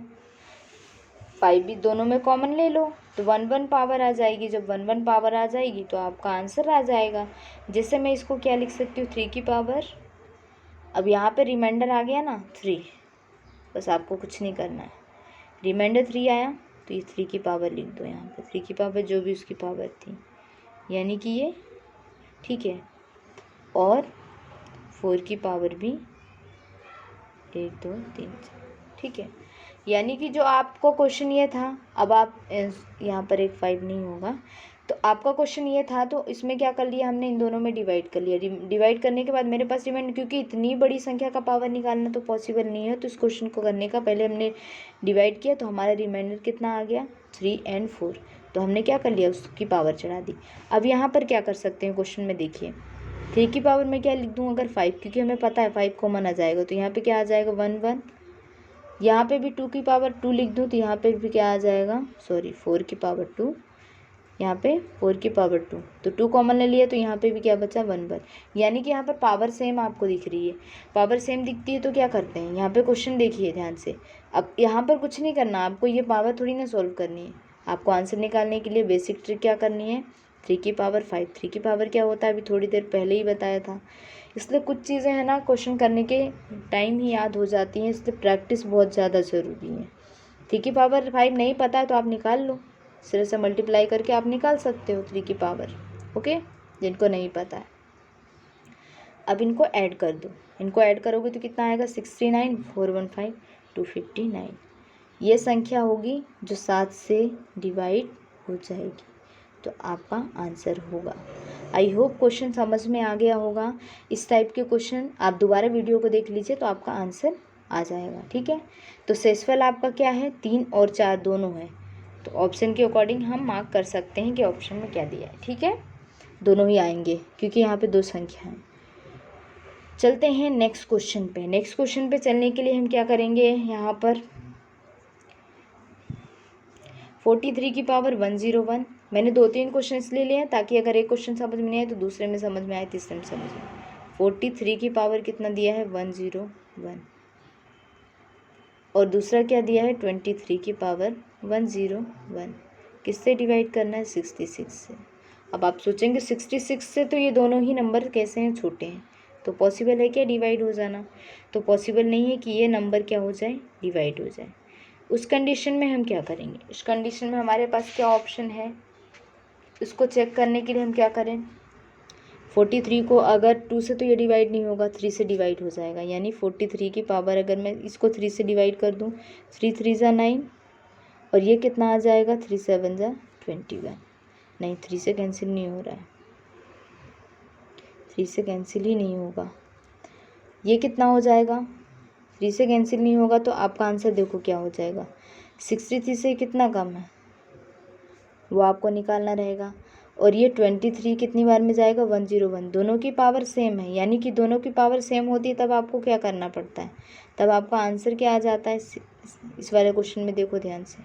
5 भी दोनों में कॉमन ले लो तो 1 1 पावर आ जाएगी। जब 1 1 पावर आ जाएगी तो आपका आंसर आ जाएगा। जैसे मैं इसको क्या लिख सकती हूँ, 3 की पावर, अब यहाँ पे रिमाइंडर आ गया ना 3, बस आपको कुछ नहीं करना है, रिमाइंडर 3 आया तो ये 3 की पावर लिख दो यहाँ पे, 3 की पावर जो भी उसकी पावर थी, यानी कि ये। ठीक है, और 4 की पावर भी 1 2 3 4। ठीक है, यानी कि जो आपको क्वेश्चन ये था, अब आप यहाँ पर एक 5 नहीं होगा, तो आपका क्वेश्चन ये था, तो इसमें क्या कर लिया हमने, इन दोनों में डिवाइड कर लिया। डिवाइड करने के बाद मेरे पास रिमाइंडर, क्योंकि इतनी बड़ी संख्या का पावर निकालना तो पॉसिबल नहीं है, तो इस क्वेश्चन को करने का पहले हमने डिवाइड किया, तो हमारा रिमाइंडर कितना आ गया, 3 और 4। तो हमने क्या कर लिया, उसकी पावर चढ़ा दी। अब यहाँ पर क्या कर सकते हैं, क्वेश्चन में देखिए, 3 की पावर में क्या लिख दूँ, अगर 5, क्योंकि हमें पता है 5 कॉमन आ जाएगा, तो यहाँ पर क्या आ जाएगा, 1 1, यहाँ पे भी 2 की पावर 2 लिख दूँ तो यहाँ पे भी क्या आ जाएगा, सॉरी 4 की पावर 2, यहाँ पे 4 की पावर 2, तो 2 कॉमन ले लिया तो यहाँ पे भी क्या बचा, 1 1, यानी कि यहाँ पर पावर सेम आपको दिख रही है। पावर सेम दिखती है तो क्या करते हैं, यहाँ पे क्वेश्चन देखिए ध्यान से। अब यहाँ पर कुछ नहीं करना, आपको ये पावर थोड़ी ना सॉल्व करनी है, आपको आंसर निकालने के लिए बेसिक ट्रिक क्या करनी है, 3 की पावर 5, 3 की पावर क्या होता है अभी थोड़ी देर पहले ही बताया था। इसलिए कुछ चीज़ें हैं ना क्वेश्चन करने के टाइम ही याद हो जाती हैं, इसलिए प्रैक्टिस बहुत ज़्यादा ज़रूरी है। 3 की पावर 5 नहीं पता है तो आप निकाल लो, सिरे से मल्टीप्लाई करके आप निकाल सकते हो 3 की पावर, ओके, जिनको नहीं पता है। अब इनको ऐड कर दो, इनको ऐड करोगे तो कितना आएगा, 69 415 259, ये संख्या होगी जो 7 से डिवाइड हो जाएगी, तो आपका आंसर होगा। आई होप क्वेश्चन समझ में आ गया होगा। इस टाइप के क्वेश्चन आप दोबारा वीडियो को देख लीजिए तो आपका आंसर आ जाएगा। ठीक है, तो शेषफल आपका क्या है, 3 और 4 दोनों है, तो ऑप्शन के अकॉर्डिंग हम मार्क कर सकते हैं कि ऑप्शन में क्या दिया है। ठीक है, दोनों ही आएंगे क्योंकि यहाँ पे 2 संख्या हैं। चलते हैं नेक्स्ट क्वेश्चन पे। नेक्स्ट क्वेश्चन पे चलने के लिए हम क्या करेंगे, यहाँ पर 43 की पावर 101, मैंने 2-3 क्वेश्चन इसलिए लिए हैं ताकि अगर एक क्वेश्चन समझ में नहीं आए तो दूसरे में समझ में आए, तीसरे में समझ में आए। 43 की पावर कितना दिया है, 101, और दूसरा क्या दिया है, 23 की पावर 101, किससे डिवाइड करना है, 66 से। अब आप सोचेंगे 66 से तो ये दोनों ही नंबर कैसे हैं, छोटे हैं, तो पॉसिबल है क्या डिवाइड हो जाना, तो पॉसिबल नहीं है कि ये नंबर क्या हो जाए, डिवाइड हो जाए। उस कंडीशन में हम क्या करेंगे, उस कंडीशन में हमारे पास क्या ऑप्शन है, उसको चेक करने के लिए हम क्या करें, 43 को अगर 2 से तो ये डिवाइड नहीं होगा, 3 से डिवाइड हो जाएगा, यानी 43 की पावर अगर मैं इसको 3 से डिवाइड कर दूँ, 3 3 जा 9, और ये कितना आ जाएगा, 3 7 जा 21, नहीं 3 से कैंसिल नहीं हो रहा है, 3 से कैंसिल ही नहीं होगा, ये कितना हो जाएगा, 3 से कैंसिल नहीं होगा, तो आपका आंसर देखो क्या हो जाएगा, 63 से कितना कम है वो आपको निकालना रहेगा, और ये 23 कितनी बार में जाएगा, 101, दोनों की पावर सेम है, यानी कि दोनों की पावर सेम होती है तब आपको क्या करना पड़ता है, तब आपका आंसर क्या आ जाता है। इस वाले क्वेश्चन में देखो ध्यान से,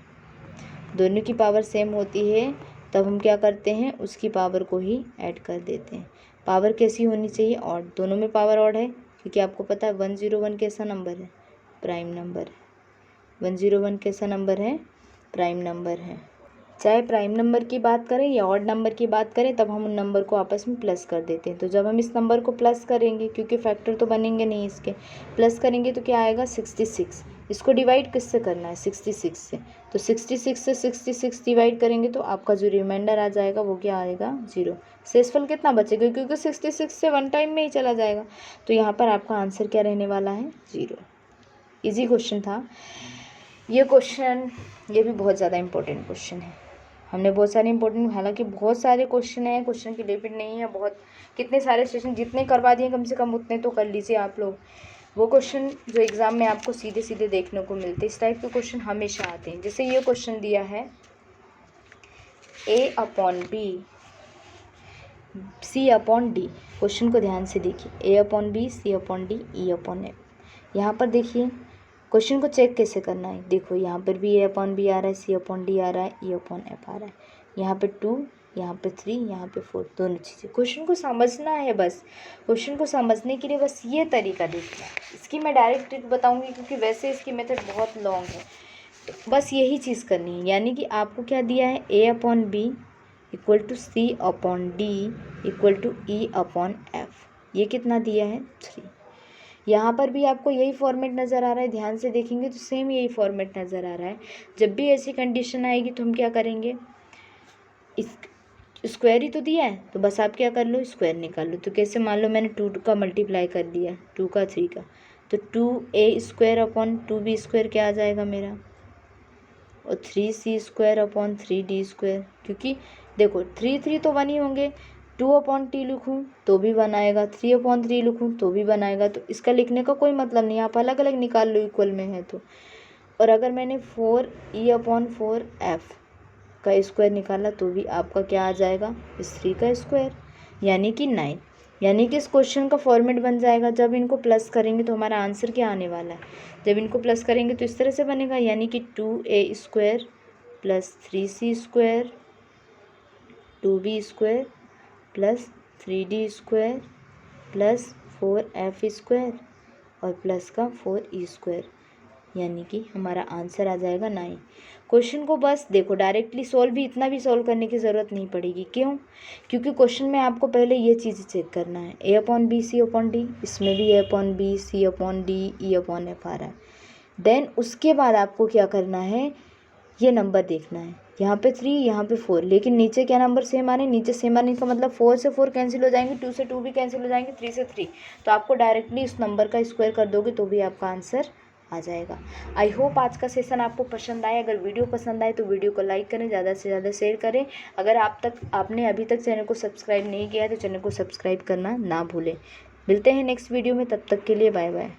दोनों की पावर सेम होती है तब हम क्या करते हैं, उसकी पावर को ही ऐड कर देते हैं। पावर कैसी होनी चाहिए, ऑड, दोनों में पावर ऑड है, क्योंकि आपको पता है 101 कैसा नंबर है, प्राइम नंबर है, 101 कैसा नंबर है, प्राइम नंबर है। चाहे प्राइम नंबर की बात करें या ऑड नंबर की बात करें, तब हम उन नंबर को आपस में प्लस कर देते हैं। तो जब हम इस नंबर को प्लस करेंगे, क्योंकि फैक्टर तो बनेंगे नहीं इसके, प्लस करेंगे तो क्या आएगा, 66, इसको डिवाइड किससे करना है 66 से, तो 66 से 66 डिवाइड करेंगे तो आपका जो रिमाइंडर आ जाएगा वो क्या आएगा 0। शेषफल कितना बचेगा क्योंकि 66 से 1 टाइम में ही चला जाएगा, तो यहाँ पर आपका आंसर क्या रहने वाला है 0। इजी क्वेश्चन था ये क्वेश्चन, ये भी बहुत ज़्यादा इंपॉर्टेंट क्वेश्चन है। हमने बहुत सारे इंपॉर्टेंट, हालांकि बहुत सारे क्वेश्चन हैं, क्वेश्चन की लिमिट नहीं है, बहुत कितने सारे सेशन जितने करवा दिए कम से कम उतने तो कर लीजिए आप लोग। वो क्वेश्चन जो एग्ज़ाम में आपको सीधे सीधे देखने को मिलते, इस टाइप के क्वेश्चन हमेशा आते हैं। जैसे ये क्वेश्चन दिया है A/B C/D, क्वेश्चन को ध्यान से देखिए, A/B C/D E/F। यहाँ पर देखिए क्वेश्चन को चेक कैसे करना है, देखो यहाँ पर भी A/B आ रहा है, C/D आ रहा है, E/F आ रहा है, यहाँ पे 2, यहाँ पे 3, यहाँ पे 4, दोनों चीज़ें। क्वेश्चन को समझना है, बस क्वेश्चन को समझने के लिए बस ये तरीका देखना है। इसकी मैं डायरेक्ट ट्रिक बताऊंगी क्योंकि वैसे इसकी मेथड बहुत लॉन्ग है, तो बस यही चीज़ करनी है। यानी कि आपको क्या दिया है A/B equal to C/D equal to E/F, ये कितना दिया है 3। यहाँ पर भी आपको यही फॉर्मेट नज़र आ रहा है, ध्यान से देखेंगे तो सेम यही फॉर्मेट नज़र आ रहा है। जब भी ऐसी कंडीशन आएगी तो हम क्या करेंगे, इस स्क्वायर ही तो दिया है तो बस आप क्या कर लो स्क्वायर निकाल लो। तो कैसे, मान लो मैंने 2 का मल्टीप्लाई कर दिया, 2 का 3 का, तो 2a² क्या आ जाएगा मेरा, और 3c² क्योंकि देखो 3 तो 1 ही होंगे, 2/t लिखूँ तो भी बनाएगा, 3/3 लिखूँ तो भी बनाएगा, तो इसका लिखने का कोई मतलब नहीं, आप अलग अलग निकाल लो इक्वल में है तो। और अगर मैंने 4e/4f का स्क्वायर निकाला तो भी आपका क्या आ जाएगा इस 3 का स्क्वायर, यानी कि 9। यानी कि इस क्वेश्चन का फॉर्मेट बन जाएगा, जब इनको प्लस करेंगे तो हमारा आंसर क्या आने वाला है, जब इनको प्लस करेंगे तो इस तरह से बनेगा, यानी कि 2a² plus 3c² 2b² plus 3d² plus 4f² और प्लस का 4e², यानी कि हमारा आंसर आ जाएगा 9। क्वेश्चन को बस देखो डायरेक्टली सॉल्व भी, इतना भी सॉल्व करने की ज़रूरत नहीं पड़ेगी। क्यों, क्योंकि क्वेश्चन में आपको पहले ये चीज़ चेक करना है A/B C/D, इसमें भी A/B C/D E/F आ रहा है। देन उसके बाद आपको क्या करना है, ये नंबर देखना है, यहाँ पे 3 यहाँ पे 4, लेकिन नीचे क्या नंबर सेम आ रहे हैं, नीचे सेम आने का मतलब 4 से 4 कैंसिल हो जाएंगे, 2 से 2 भी कैंसिल हो जाएंगे, 3 से 3, तो आपको डायरेक्टली इस नंबर का स्क्वायर कर दोगे तो भी आपका आंसर आ जाएगा। आई होप आज का सेशन आपको पसंद आए। अगर वीडियो पसंद आए तो वीडियो को लाइक करें, ज़्यादा से ज़्यादा शेयर करें। अगर आपने अभी तक चैनल को सब्सक्राइब नहीं किया है तो चैनल को सब्सक्राइब करना ना भूलें। मिलते हैं नेक्स्ट वीडियो में, तब तक के लिए बाय बाय।